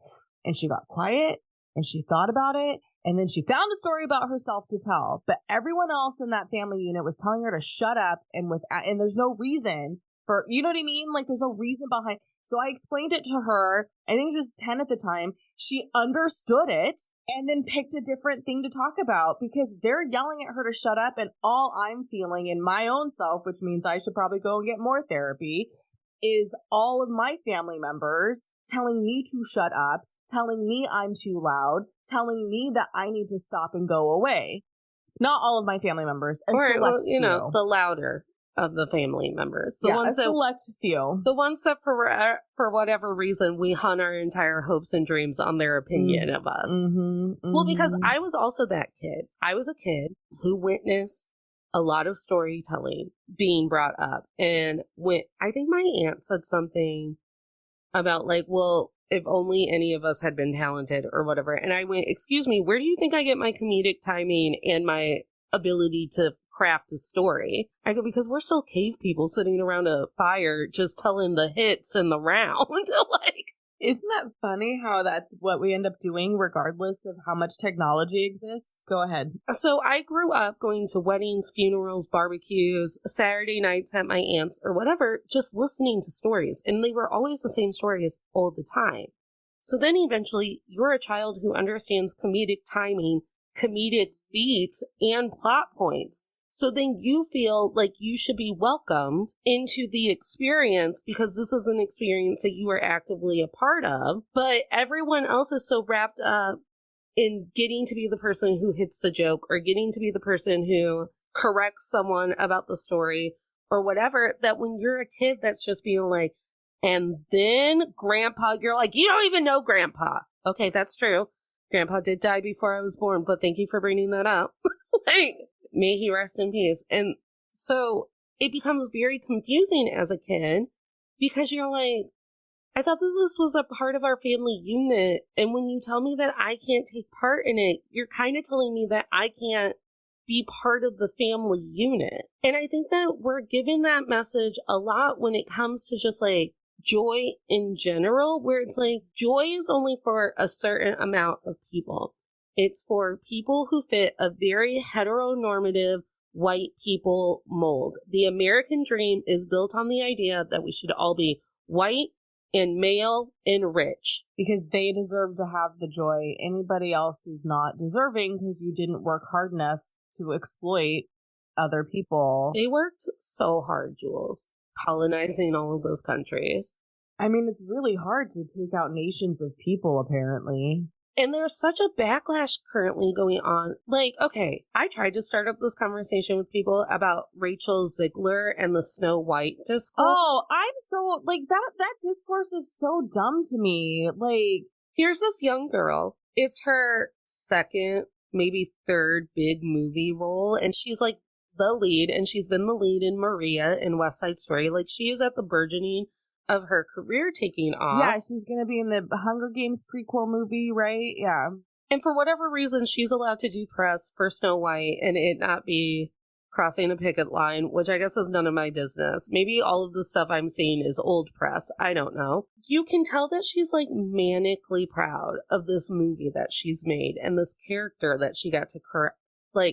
And she got quiet and she thought about it. And then she found a story about herself to tell. But everyone else in that family unit was telling her to shut up. And there's no reason for, you know what I mean? Like, there's no reason behind. So I explained it to her. I think she was 10 at the time. She understood it and then picked a different thing to talk about because they're yelling at her to shut up. And all I'm feeling in my own self, which means I should probably go and get more therapy, is all of my family members telling me to shut up, telling me I'm too loud, telling me that I need to stop and go away. Not all of my family members. The louder of the family members. A select few. The ones that for whatever reason we hunt our entire hopes and dreams on their opinion of us. Well, because I was also that kid. I was a kid who witnessed a lot of storytelling being brought up. And I think my aunt said something about like, well, if only any of us had been talented or whatever. And I went, excuse me, where do you think I get my comedic timing and my ability to craft a story? I go, because we're still cave people sitting around a fire just telling the hits in the round. Like, isn't that funny how that's what we end up doing regardless of how much technology exists? Go ahead. So I grew up going to weddings, funerals, barbecues, Saturday nights at my aunt's or whatever, just listening to stories. And they were always the same stories all the time. So then eventually you're a child who understands comedic timing, comedic beats, and plot points. So then you feel like you should be welcomed into the experience because this is an experience that you are actively a part of. But everyone else is so wrapped up in getting to be the person who hits the joke or getting to be the person who corrects someone about the story or whatever, that when you're a kid that's just being like, and then grandpa, you're like, you don't even know grandpa. Okay, that's true. Grandpa did die before I was born, but thank you for bringing that up. Like, may he rest in peace. And so it becomes very confusing as a kid because you're like, I thought that this was a part of our family unit. And when you tell me that I can't take part in it, you're kind of telling me that I can't be part of the family unit. And I think that we're given that message a lot when it comes to just like joy in general, where it's like joy is only for a certain amount of people. It's for people who fit a very heteronormative white people mold. The American dream is built on the idea that we should all be white and male and rich. Because they deserve to have the joy. Anybody else is not deserving because you didn't work hard enough to exploit other people. They worked so hard, Jules, colonizing all of those countries. I mean, it's really hard to take out nations of people, apparently. And there's such a backlash currently going on. Like, okay, I tried to start up this conversation with people about Rachel Ziegler and the Snow White discourse. Oh, I'm so, like, that discourse is so dumb to me. Like, here's this young girl. It's her second, maybe third big movie role. And she's like the lead. And she's been the lead in Maria in West Side Story. Like, she is at the burgeoning of her career taking off. Yeah, she's going to be in the Hunger Games prequel movie, right? Yeah. And for whatever reason, she's allowed to do press for Snow White and it not be crossing a picket line, which I guess is none of my business. Maybe all of the stuff I'm seeing is old press. I don't know. You can tell that she's like manically proud of this movie that she's made and this character that she got to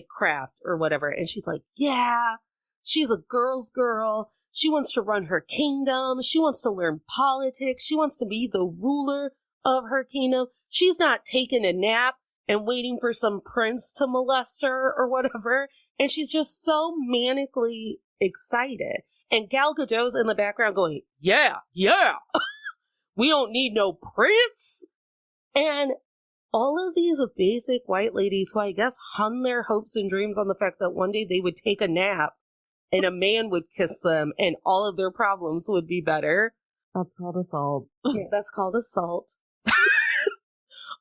craft or whatever. And she's like, yeah, she's a girl's girl. She wants to run her kingdom. She wants to learn politics. She wants to be the ruler of her kingdom. She's not taking a nap and waiting for some prince to molest her or whatever. And she's just so manically excited. And Gal Gadot's in the background going, yeah, we don't need no prince. And all of these basic white ladies who I guess hung their hopes and dreams on the fact that one day they would take a nap and a man would kiss them and all of their problems would be better. That's called assault. Yeah, that's called assault.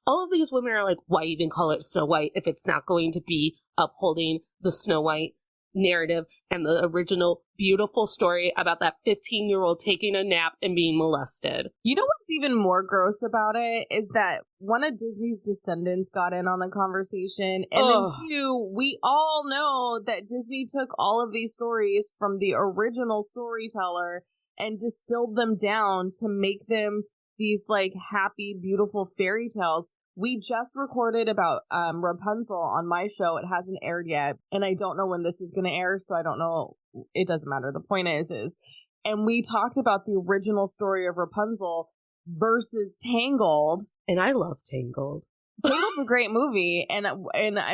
All of these women are like, why even call it Snow White if it's not going to be upholding the Snow White narrative and the original beautiful story about that 15-year-old taking a nap and being molested. You know what's even more gross about it is that one of Disney's descendants got in on the conversation, and then two, we all know that Disney took all of these stories from the original storyteller and distilled them down to make them these like happy, beautiful fairy tales. We just recorded about Rapunzel on my show. It hasn't aired yet, and I don't know when this is going to air, so I don't know. It doesn't matter. The point is, and we talked about the original story of Rapunzel versus Tangled. And I love Tangled. Tangled's a great movie, and it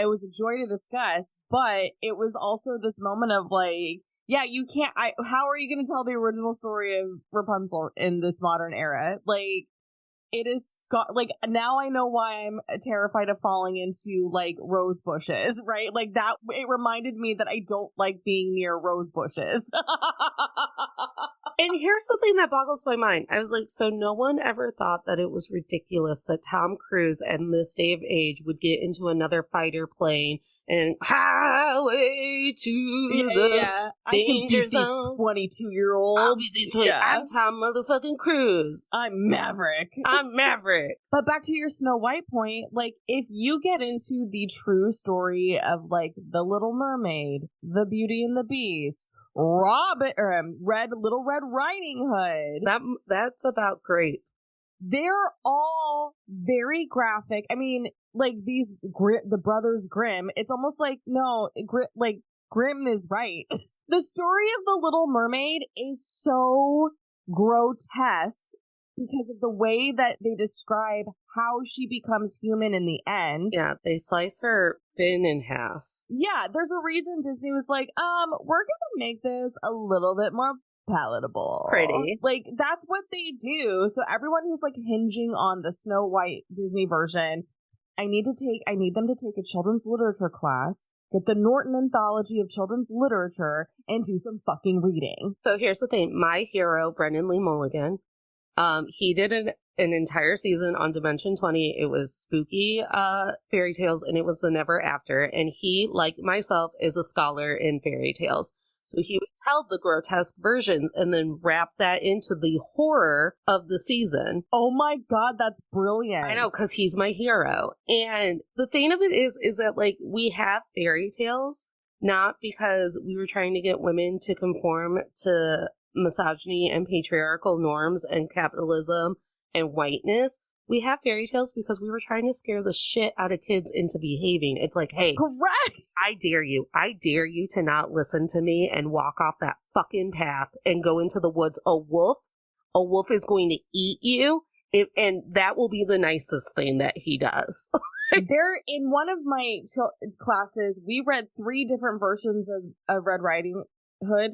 was a joy to discuss, but it was also this moment of like, yeah, you can't, how are you going to tell the original story of Rapunzel in this modern era? Like, it is, like, now I know why I'm terrified of falling into, like, rose bushes, right? Like, that, it reminded me that I don't like being near rose bushes. And here's something that boggles my mind. I was like, so no one ever thought that it was ridiculous that Tom Cruise at this day of age would get into another fighter plane and highway to the danger zone. 22-year-old. I'll be this 20. I'm Tom motherfucking Cruise. I'm Maverick. I'm Maverick. But back to your Snow White point, like, if you get into the true story of, like, The Little Mermaid, The Beauty and the Beast, Little Red Riding Hood. That's about great. They're all very graphic. I mean, like these, the Brothers Grimm, it's almost like, no, Grimm is right. The story of The Little Mermaid is so grotesque because of the way that they describe how she becomes human in the end. Yeah, they slice her fin in half. Yeah, there's a reason Disney was like, we're gonna make this a little bit more palatable. Pretty. Like, that's what they do. So everyone who's like hinging on the Snow White Disney version, I need them to take a children's literature class, get the Norton Anthology of Children's Literature, and do some fucking reading. So here's the thing. My hero, Brendan Lee Mulligan, he did an entire season on Dimension 20. It was spooky fairy tales, and it was the Never After. And he, like myself, is a scholar in fairy tales. So he would tell the grotesque versions and then wrap that into the horror of the season. Oh my God, that's brilliant. I know, because he's my hero. And the thing of it is that, like, we have fairy tales, not because we were trying to get women to conform to misogyny and patriarchal norms and capitalism and whiteness. We have fairy tales because we were trying to scare the shit out of kids into behaving. It's like, hey, correct. I dare you to not listen to me and walk off that fucking path and go into the woods. A wolf is going to eat you. And that will be the nicest thing that he does. There, in one of my classes, we read 3 different versions of Red Riding Hood.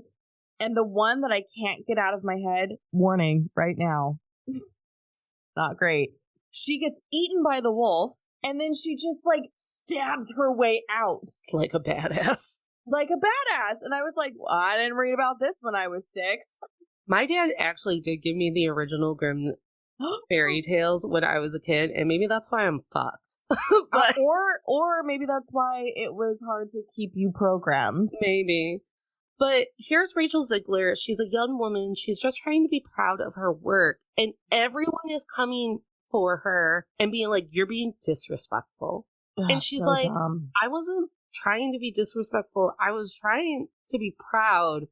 And the one that I can't get out of my head, warning right now, not great. She gets eaten by the wolf, and then she just, like, stabs her way out. Like a badass. Like a badass. And I was like, well, I didn't read about this when I was 6. My dad actually did give me the original Grimm fairy tales when I was a kid, and maybe that's why I'm fucked. But, or maybe that's why it was hard to keep you programmed. Maybe. But here's Rachel Ziegler. She's a young woman. She's just trying to be proud of her work. And everyone is coming for her and being like, you're being disrespectful. Ugh, and she's so like, dumb. I wasn't trying to be disrespectful. I was trying to be proud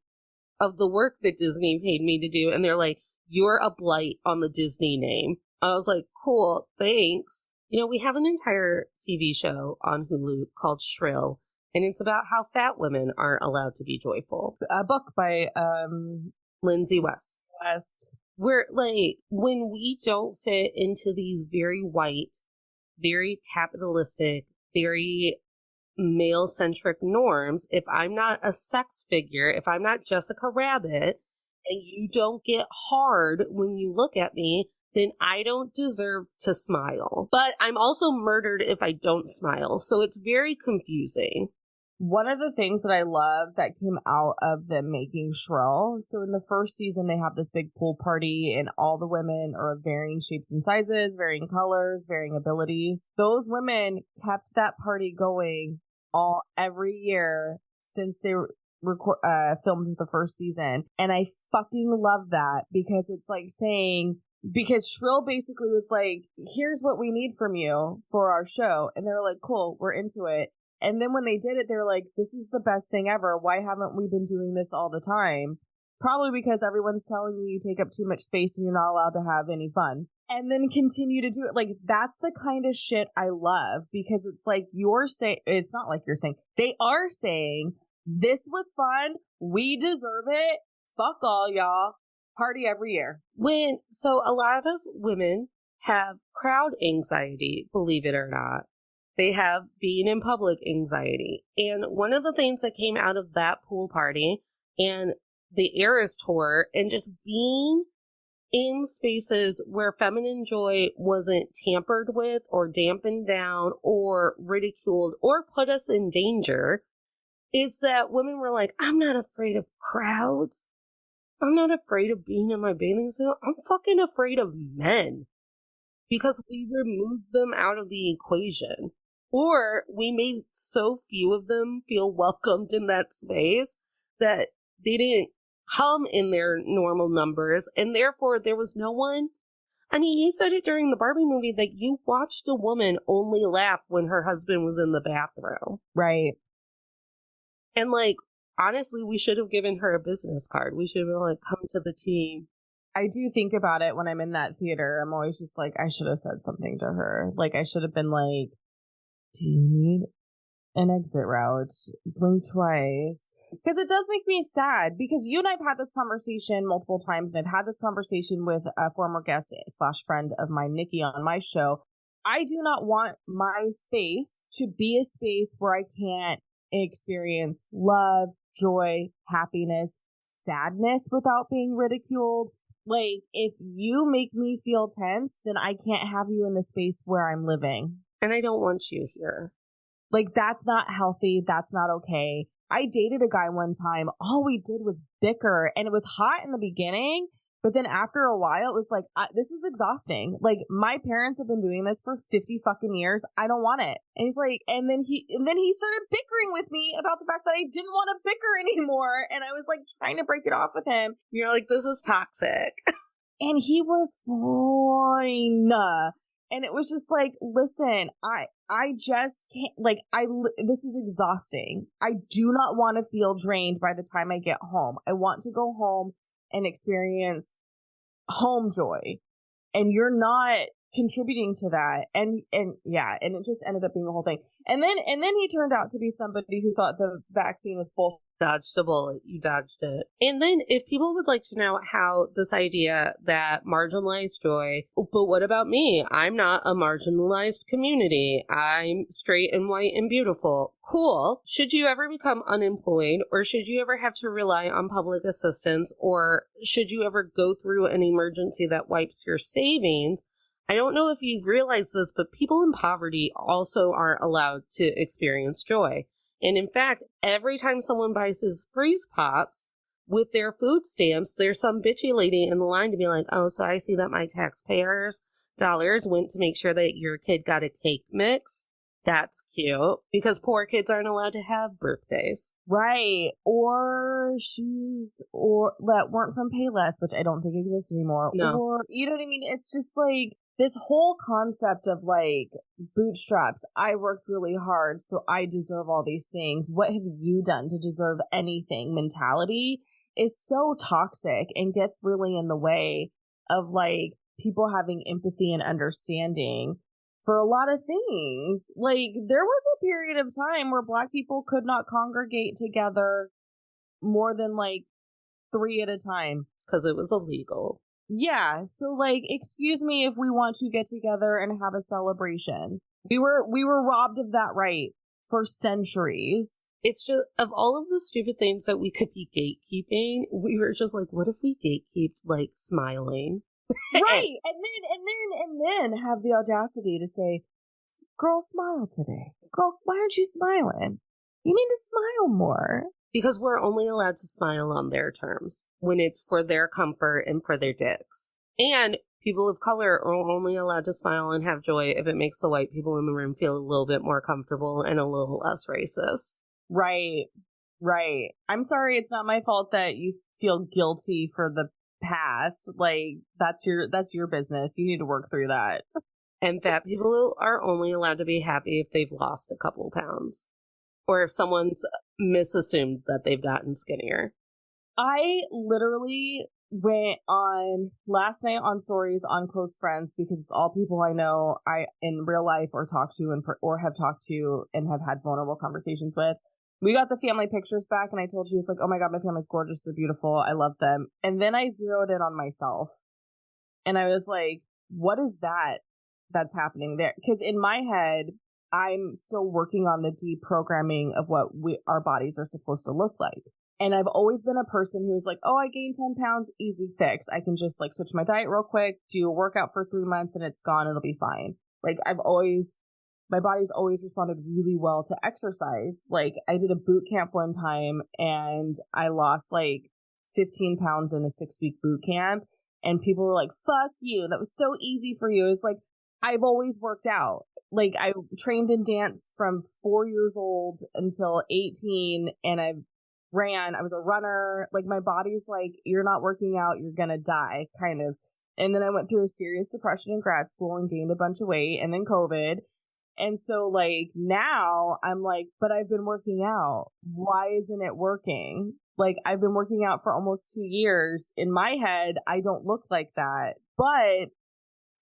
of the work that Disney paid me to do. And they're like, you're a blight on the Disney name. I was like, cool, thanks. You know, we have an entire TV show on Hulu called Shrill. And it's about how fat women aren't allowed to be joyful. A book by Lindsay West. We're like, when we don't fit into these very white, very capitalistic, very male-centric norms, if I'm not a sex figure, if I'm not Jessica Rabbit, and you don't get hard when you look at me, then I don't deserve to smile. But I'm also murdered if I don't smile. So it's very confusing. One of the things that I love that came out of them making Shrill, so in the first season, they have this big pool party, and all the women are of varying shapes and sizes, varying colors, varying abilities. Those women kept that party going every year since they filmed the first season. And I fucking love that, because it's like saying, because Shrill basically was like, here's what we need from you for our show. And they're like, cool, we're into it. And then when they did it, they were like, this is the best thing ever. Why haven't we been doing this all the time? Probably because everyone's telling you take up too much space and you're not allowed to have any fun. And then continue to do it. Like, that's the kind of shit I love, because it's like it's not like you're saying, they are saying, this was fun. We deserve it. Fuck all y'all. Party every year. So a lot of women have crowd anxiety, believe it or not. They have being in public anxiety. And one of the things that came out of that pool party and the Eras tour, and just being in spaces where feminine joy wasn't tampered with or dampened down or ridiculed or put us in danger, is that women were like, I'm not afraid of crowds. I'm not afraid of being in my bathing suit. I'm fucking afraid of men, because we removed them out of the equation. Or we made so few of them feel welcomed in that space that they didn't come in their normal numbers. And therefore, there was no one. I mean, you said it during the Barbie movie that you watched a woman only laugh when her husband was in the bathroom. Right. And like, honestly, we should have given her a business card. We should have been like, come to the team. I do think about it when I'm in that theater. I'm always just like, I should have said something to her. Like, I should have been like, do you need an exit route? Blink twice. Because it does make me sad, because you and I've had this conversation multiple times, and I've had this conversation with a former guest / friend of mine, Nikki, on my show. I do not want my space to be a space where I can't experience love, joy, happiness, sadness without being ridiculed. Like, if you make me feel tense, then I can't have you in the space where I'm living. And I don't want you here. Like, that's not healthy. That's not okay. I dated a guy one time. All we did was bicker, and it was hot in the beginning, but then after a while, it was like, this is exhausting. Like, my parents have been doing this for 50 fucking years. I don't want it. And he's like, and then he started bickering with me about the fact that I didn't want to bicker anymore. And I was like trying to break it off with him. You're like, this is toxic. And he was fine. And it was just like, listen, I just can't, like, this is exhausting. I do not want to feel drained by the time I get home. I want to go home and experience home joy. And you're not contributing to that. And it just ended up being a whole thing. And then he turned out to be somebody who thought the vaccine was bullshit. Dodged a bullet. You dodged it. And then if people would like to know how this idea that marginalized joy, but what about me? I'm not a marginalized community. I'm straight and white and beautiful. Cool. Should you ever become unemployed, or should you ever have to rely on public assistance, or should you ever go through an emergency that wipes your savings? I don't know if you've realized this, but people in poverty also aren't allowed to experience joy. And in fact, every time someone buys his freeze pops with their food stamps, there's some bitchy lady in the line to be like, oh, so I see that my taxpayers' dollars went to make sure that your kid got a cake mix. That's cute, because poor kids aren't allowed to have birthdays. Right. Or shoes or that weren't from Payless, which I don't think exists anymore. No. Or, you know what I mean? It's just like this whole concept of like bootstraps. I worked really hard, so I deserve all these things. What have you done to deserve anything? Mentality is so toxic and gets really in the way of like people having empathy and understanding for a lot of things. Like, there was a period of time where Black people could not congregate together more than like 3 at a time. Because it was illegal. Yeah, so like, excuse me if we want to get together and have a celebration. We were robbed of that right for centuries. It's just, of all of the stupid things that we could be gatekeeping, we were just like, what if we gatekeeped like smiling? Right. And then have the audacity to say, girl, smile today. Girl, why aren't you smiling? You need to smile more. Because we're only allowed to smile on their terms when it's for their comfort and for their dicks. And people of color are only allowed to smile and have joy if it makes the white people in the room feel a little bit more comfortable and a little less racist. Right. Right. I'm sorry, it's not my fault that you feel guilty for the past. Like, that's your business. You need to work through that. And fat people are only allowed to be happy if they've lost a couple pounds. Or if someone's misassumed that they've gotten skinnier. I literally went on last night on stories on close friends because it's all people I know I in real life or talk to or have talked to and have had vulnerable conversations with. We got the family pictures back and I told you, it's like, oh my God, my family's gorgeous. They're beautiful. I love them. And then I zeroed in on myself and I was like, what is that's happening there? Because in my head, I'm still working on the deprogramming of what our bodies are supposed to look like. And I've always been a person who's like, oh, I gained 10 pounds, easy fix. I can just like switch my diet real quick, do a workout for 3 months and it's gone. It'll be fine. Like my body's always responded really well to exercise. Like I did a boot camp one time and I lost like 15 pounds in a 6-week boot camp. And people were like, fuck you. That was so easy for you. It's like, I've always worked out. Like I trained in dance from 4 years old until 18 and I was a runner. Like my body's like, you're not working out, you're gonna die kind of. And then I went through a serious depression in grad school and gained a bunch of weight and then COVID. And so like now I'm like, but I've been working out. Why isn't it working? Like I've been working out for almost 2 years. In my head, I don't look like that, but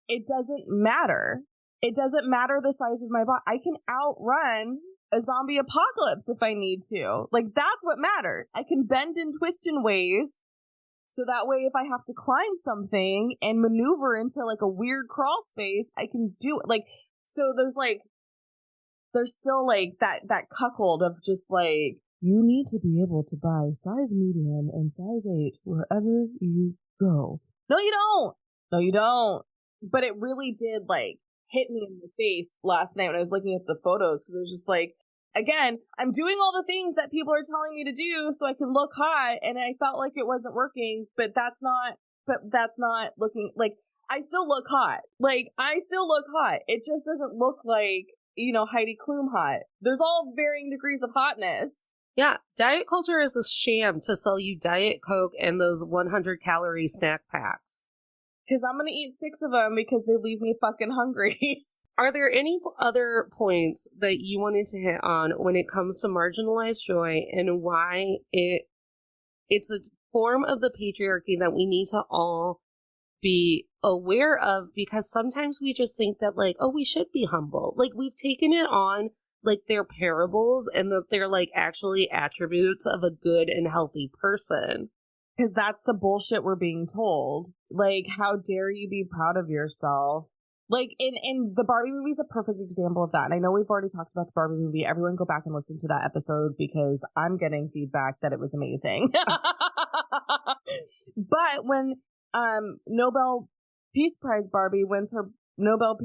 it doesn't matter. It doesn't matter the size of my body. I can outrun a zombie apocalypse if I need to. Like, that's what matters. I can bend and twist in ways so that way if I have to climb something and maneuver into like a weird crawl space, I can do it. Like, so there's still like that cuckold of just like, you need to be able to buy size medium and size 8 wherever you go. No, you don't. No, you don't. But it really did like hit me in the face last night when I was looking at the photos because it was just like, again, I'm doing all the things that people are telling me to do so I can look hot, and I felt like it wasn't working, but that's not looking like I still look hot. Like I still look hot. It just doesn't look like, Heidi Klum hot. There's all varying degrees of hotness. Yeah, diet culture is a sham to sell you Diet Coke and those 100-calorie snack packs. Because I'm going to eat 6 of them because they leave me fucking hungry. Are there any other points that you wanted to hit on when it comes to marginalized joy and why it's a form of the patriarchy that we need to all be aware of? Because sometimes we just think that like, oh, we should be humble. Like we've taken it on like they're parables and that they're like actually attributes of a good and healthy person. Because that's the bullshit we're being told. Like, how dare you be proud of yourself? Like, in the Barbie movie is a perfect example of that. And I know we've already talked about the Barbie movie. Everyone go back and listen to that episode because I'm getting feedback that it was amazing. But when Nobel Peace Prize Barbie wins her Nobel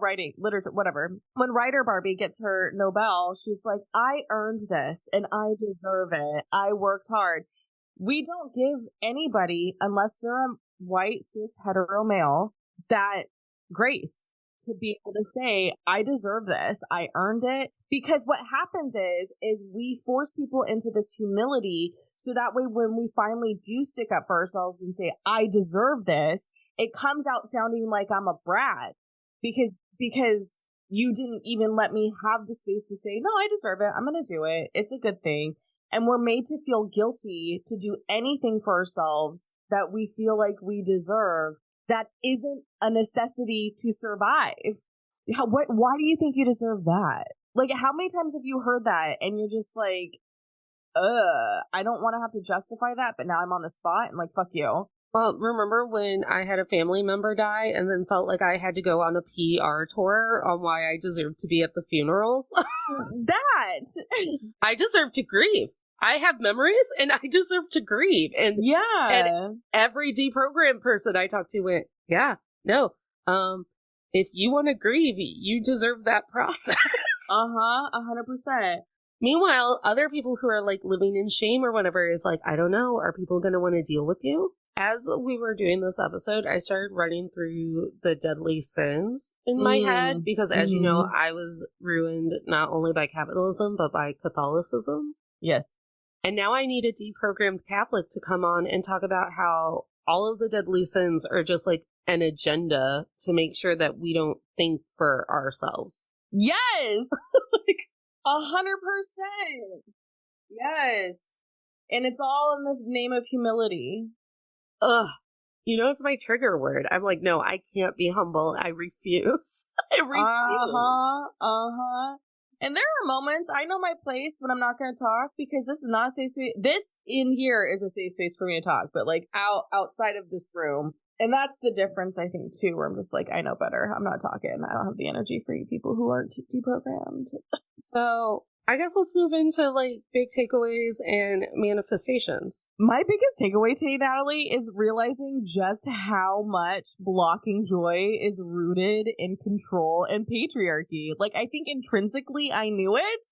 writing, literature, whatever. When writer Barbie gets her Nobel, she's like, I earned this and I deserve it. I worked hard. We don't give anybody, unless they're a white, cis, hetero male, that grace to be able to say, I deserve this. I earned it. Because what happens is we force people into this humility so that way when we finally do stick up for ourselves and say, I deserve this, it comes out sounding like I'm a brat because you didn't even let me have the space to say, no, I deserve it. I'm going to do it. It's a good thing. And we're made to feel guilty to do anything for ourselves that we feel like we deserve that isn't a necessity to survive. Why do you think you deserve that? Like, how many times have you heard that and you're just like, I don't want to have to justify that, but now I'm on the spot and like, fuck you. Well, remember when I had a family member die and then felt like I had to go on a PR tour on why I deserved to be at the funeral? That! I deserve to grieve. I have memories and I deserve to grieve. And every deprogrammed person I talked to went, yeah, no. If you want to grieve, you deserve that process. 100%. Meanwhile, other people who are like living in shame or whatever is like, I don't know, are people going to want to deal with you? As we were doing this episode, I started running through the deadly sins in my head because, as you know, I was ruined not only by capitalism, but by Catholicism. Yes. And now I need a deprogrammed Catholic to come on and talk about how all of the deadly sins are just like an agenda to make sure that we don't think for ourselves. Yes! 100%. Yes. And it's all in the name of humility. Ugh. You know, it's my trigger word. I'm like, no, I can't be humble. I refuse. I refuse. And there are moments, I know my place when I'm not going to talk because this is not a safe space. This in here is a safe space for me to talk, but like outside of this room. And that's the difference, I think, too, where I'm just like, I know better. I'm not talking. I don't have the energy for you people who aren't deprogrammed. So I guess let's move into like big takeaways and manifestations. My biggest takeaway today, Natalie, is realizing just how much blocking joy is rooted in control and patriarchy. Like, I think intrinsically I knew it.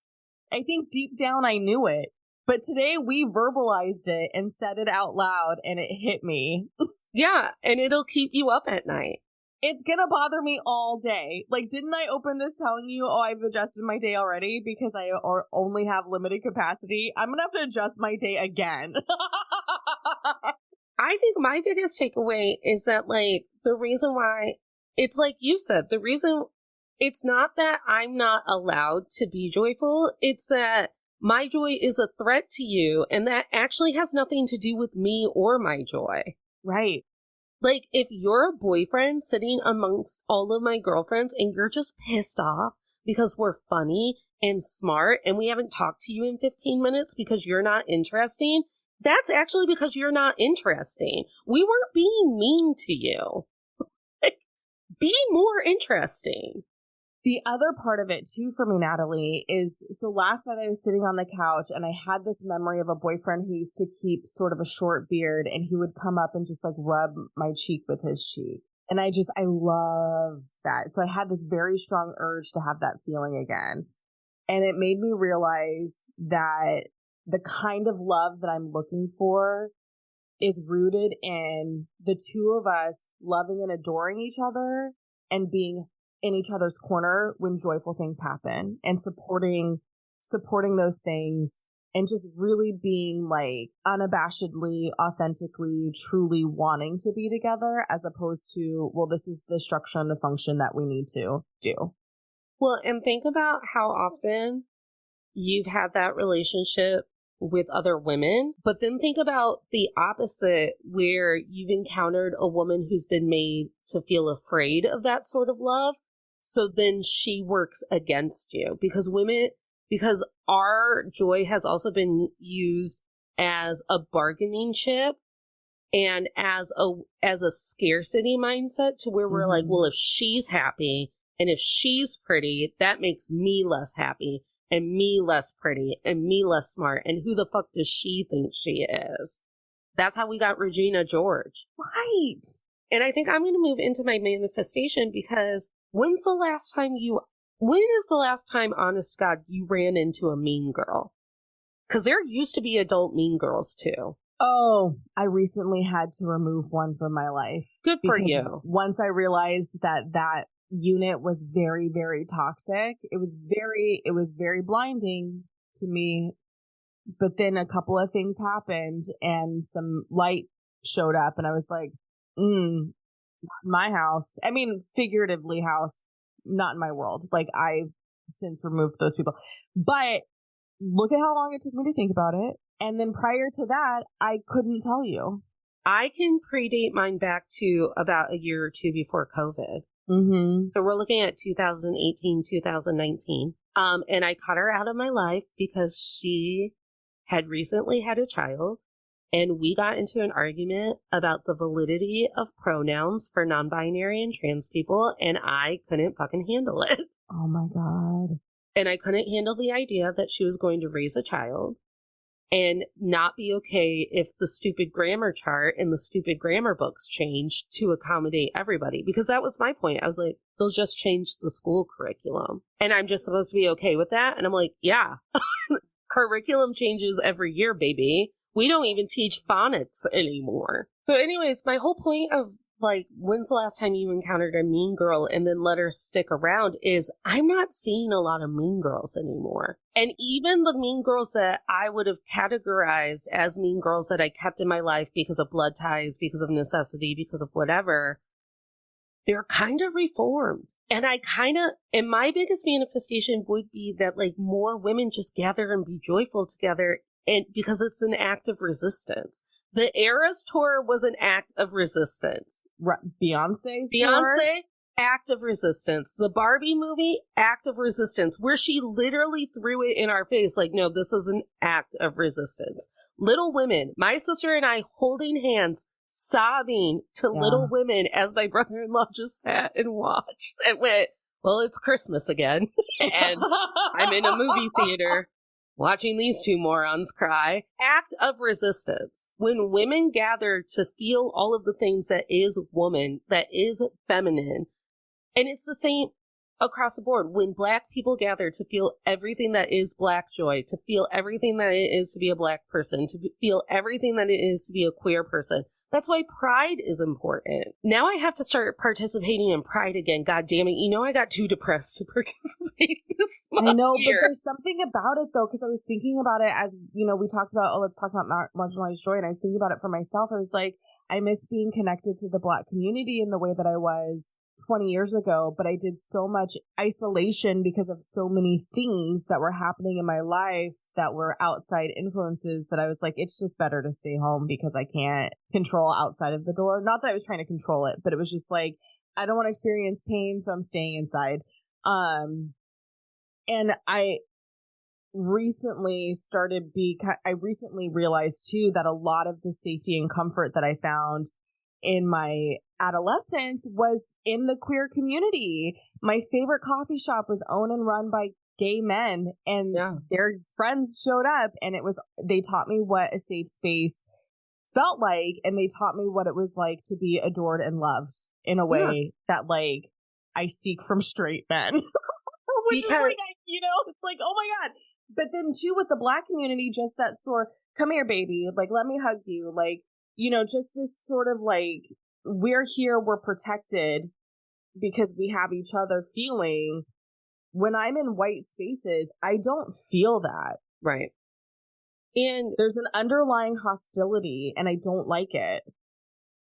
I think deep down I knew it. But today we verbalized it and said it out loud and it hit me. Yeah, and it'll keep you up at night. It's gonna bother me all day. Like, didn't I open this telling you, oh, I've adjusted my day already because I only have limited capacity? I'm gonna have to adjust my day again. I think my biggest takeaway is that, like, the reason why, it's like you said, the reason, it's not that I'm not allowed to be joyful, it's that my joy is a threat to you, and that actually has nothing to do with me or my joy. Right. Like, if you're a boyfriend sitting amongst all of my girlfriends and you're just pissed off because we're funny and smart and we haven't talked to you in 15 minutes because you're not interesting, that's actually because you're not interesting. We weren't being mean to you. Like, be more interesting. The other part of it, too, for me, Natalie, is so last night I was sitting on the couch and I had this memory of a boyfriend who used to keep sort of a short beard and he would come up and just like rub my cheek with his cheek. And I love that. So I had this very strong urge to have that feeling again. And it made me realize that the kind of love that I'm looking for is rooted in the two of us loving and adoring each other and being in each other's corner when joyful things happen and supporting those things and just really being like unabashedly, authentically, truly wanting to be together as opposed to, well, this is the structure and the function that we need to do. Well, and think about how often you've had that relationship with other women, but then think about the opposite where you've encountered a woman who's been made to feel afraid of that sort of love. So then she works against you because our joy has also been used as a bargaining chip and as a scarcity mindset to where we're like, well, if she's happy and if she's pretty, that makes me less happy and me less pretty and me less smart. And who the fuck does she think she is? That's how we got Regina George. Right. And I think I'm going to move into my manifestation because when is the last time, honest God, you ran into a mean girl? Because there used to be adult mean girls too. Oh, I recently had to remove one from my life. Good for you. Once I realized that unit was very, very toxic, it was very blinding to me. But then a couple of things happened and some light showed up and I was like, my house. I mean, figuratively house, not in my world. Like, I've since removed those people. But look at how long it took me to think about it. And then prior to that, I couldn't tell you. I can predate mine back to about a year or two before COVID. So we're looking at 2018, 2019. And I cut her out of my life because she had recently had a child. And we got into an argument about the validity of pronouns for non-binary and trans people, and I couldn't fucking handle it. Oh my God. And I couldn't handle the idea that she was going to raise a child and not be okay if the stupid grammar chart and the stupid grammar books change to accommodate everybody. Because that was my point. I was like, they'll just change the school curriculum. And I'm just supposed to be okay with that? And I'm like, yeah, curriculum changes every year, baby. We don't even teach phonics anymore. So anyways, my whole point of like, when's the last time you encountered a mean girl and then let her stick around is I'm not seeing a lot of mean girls anymore. And even the mean girls that I would have categorized as mean girls that I kept in my life because of blood ties, because of necessity, because of whatever, they're kind of reformed. And and my biggest manifestation would be that like more women just gather and be joyful together, and because it's an act of resistance. The Eras tour was an act of resistance. Beyonce's tour? Act of resistance. The Barbie movie, act of resistance, where she literally threw it in our face like, no, this is an act of resistance. Little Women, my sister and I holding hands, sobbing to Little Women as my brother-in-law just sat and watched and went, well, it's Christmas again. And I'm in a movie theater watching these two morons cry. Act of resistance. When women gather to feel all of the things that is woman, that is feminine, and it's the same across the board. When Black people gather to feel everything that is Black joy, to feel everything that it is to be a Black person, to feel everything that it is to be a queer person, that's why pride is important. Now I have to start participating in pride again. God damn it. You know, I got too depressed to participate this month. I know, but there's something about it though, because I was thinking about it as, you know, we talked about, let's talk about marginalized joy. And I was thinking about it for myself. I was like, I miss being connected to the Black community in the way that I was 20 years ago, but I did so much isolation because of so many things that were happening in my life that were outside influences that I was like, it's just better to stay home because I can't control outside of the door. Not that I was trying to control it, but it was just like, I don't want to experience pain, so I'm staying inside. And I recently realized too that a lot of the safety and comfort that I found in my adolescence was in the queer community. My favorite coffee shop was owned and run by gay men, and their friends showed up, and they taught me what a safe space felt like, and they taught me what it was like to be adored and loved in a way that like I seek from straight men. Which is like, it's like, oh my God. But then too, with the Black community, just that sort, come here, baby, like, let me hug you. Like, just this sort of like, we're here, we're protected because we have each other feeling. When I'm in white spaces, I don't feel that. Right. And there's an underlying hostility, and I don't like it.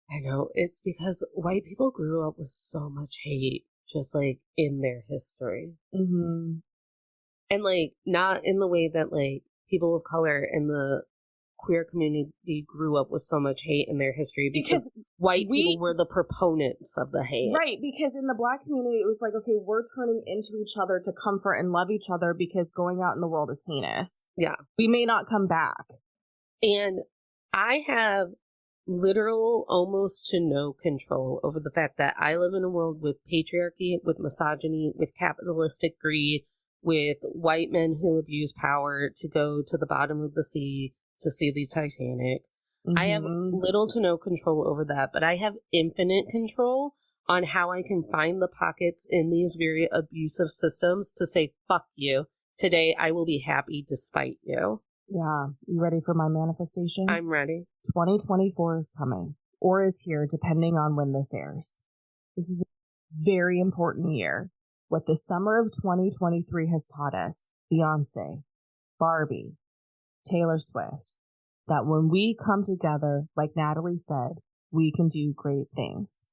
I know. It's because white people grew up with so much hate, just like in their history. Mm-hmm. And like, not in the way that like people of color in the queer community grew up with so much hate in their history, because white people were the proponents of the hate. Right, because in the Black community, it was like, okay, we're turning into each other to comfort and love each other because going out in the world is heinous. Yeah. We may not come back. And I have literal almost to no control over the fact that I live in a world with patriarchy, with misogyny, with capitalistic greed, with white men who abuse power to go to the bottom of the sea to see the Titanic. Mm-hmm. I have little to no control over that, but I have infinite control on how I can find the pockets in these very abusive systems to say, fuck you. Today I will be happy despite you. Yeah. You ready for my manifestation? I'm ready. 2024 is coming, or is here, depending on when this airs. This is a very important year. What the summer of 2023 has taught us, Beyonce, Barbie, Taylor Swift, that when we come together, like Natalie said, we can do great things.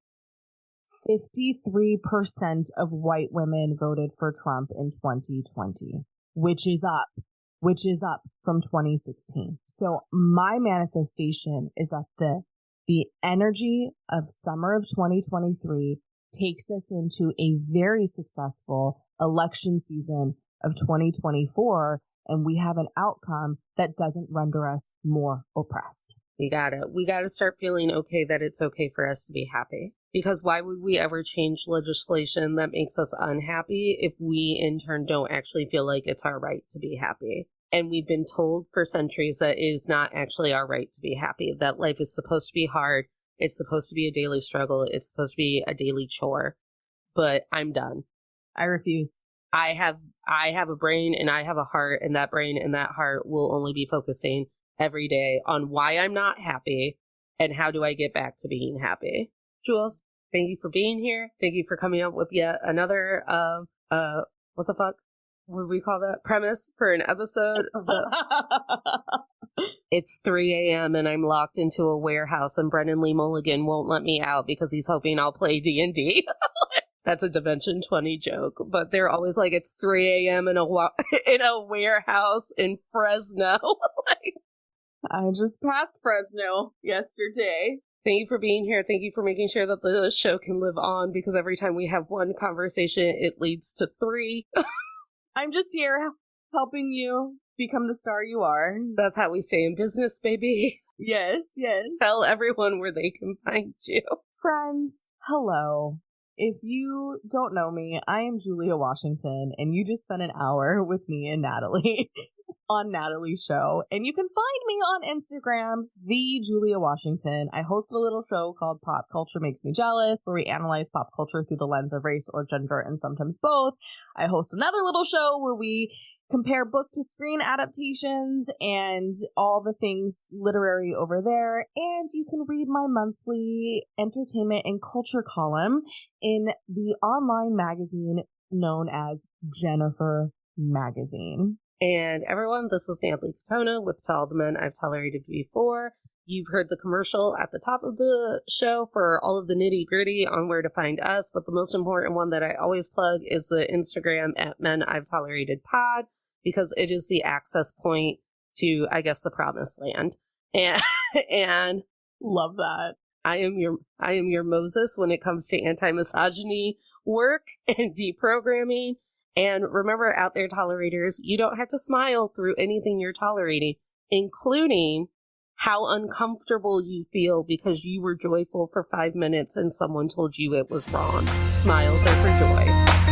53% of white women voted for Trump in 2020, which is up from 2016. So my manifestation is that the energy of summer of 2023 takes us into a very successful election season of 2024, and we have an outcome that doesn't render us more oppressed. We gotta start feeling okay that it's okay for us to be happy. Because why would we ever change legislation that makes us unhappy if we in turn don't actually feel like it's our right to be happy? And we've been told for centuries that it is not actually our right to be happy, that life is supposed to be hard. It's supposed to be a daily struggle. It's supposed to be a daily chore. But I'm done. I refuse. I have a brain and I have a heart, and that brain and that heart will only be focusing every day on why I'm not happy and how do I get back to being happy. Jules, thank you for being here. Thank you for coming up with yet another what the fuck would we call that, premise for an episode. So it's 3 a.m. and I'm locked into a warehouse, and Brennan Lee Mulligan won't let me out because he's hoping I'll play D&D. That's a Dimension 20 joke, but they're always like, it's 3 a.m. in a warehouse in Fresno. I just passed Fresno yesterday. Thank you for being here. Thank you for making sure that the show can live on, because every time we have one conversation, it leads to 3. I'm just here helping you become the star you are. That's how we stay in business, baby. Yes, yes. Tell everyone where they can find you. Friends, hello. If you don't know me, I am Julia Washington, and you just spent an hour with me and Natalie on Natalie's show. And you can find me on Instagram, the Julia Washington. I host a little show called Pop Culture Makes Me Jealous, where we analyze pop culture through the lens of race or gender, and sometimes both. I host another little show where we compare book to screen adaptations and all the things literary over there. And you can read my monthly entertainment and culture column in the online magazine known as Jennifer Magazine. And everyone, this is Natalie Katona with To All the Men I've Tolerated Before. You've heard the commercial at the top of the show for all of the nitty gritty on where to find us. But the most important one that I always plug is the Instagram at Men I've Tolerated Pod, because it is the access point to, I guess, the promised land. And love that. I am your Moses when it comes to anti-misogyny work and deprogramming. And remember, out there, tolerators, you don't have to smile through anything you're tolerating, including how uncomfortable you feel because you were joyful for 5 minutes and someone told you it was wrong. Smiles are for joy.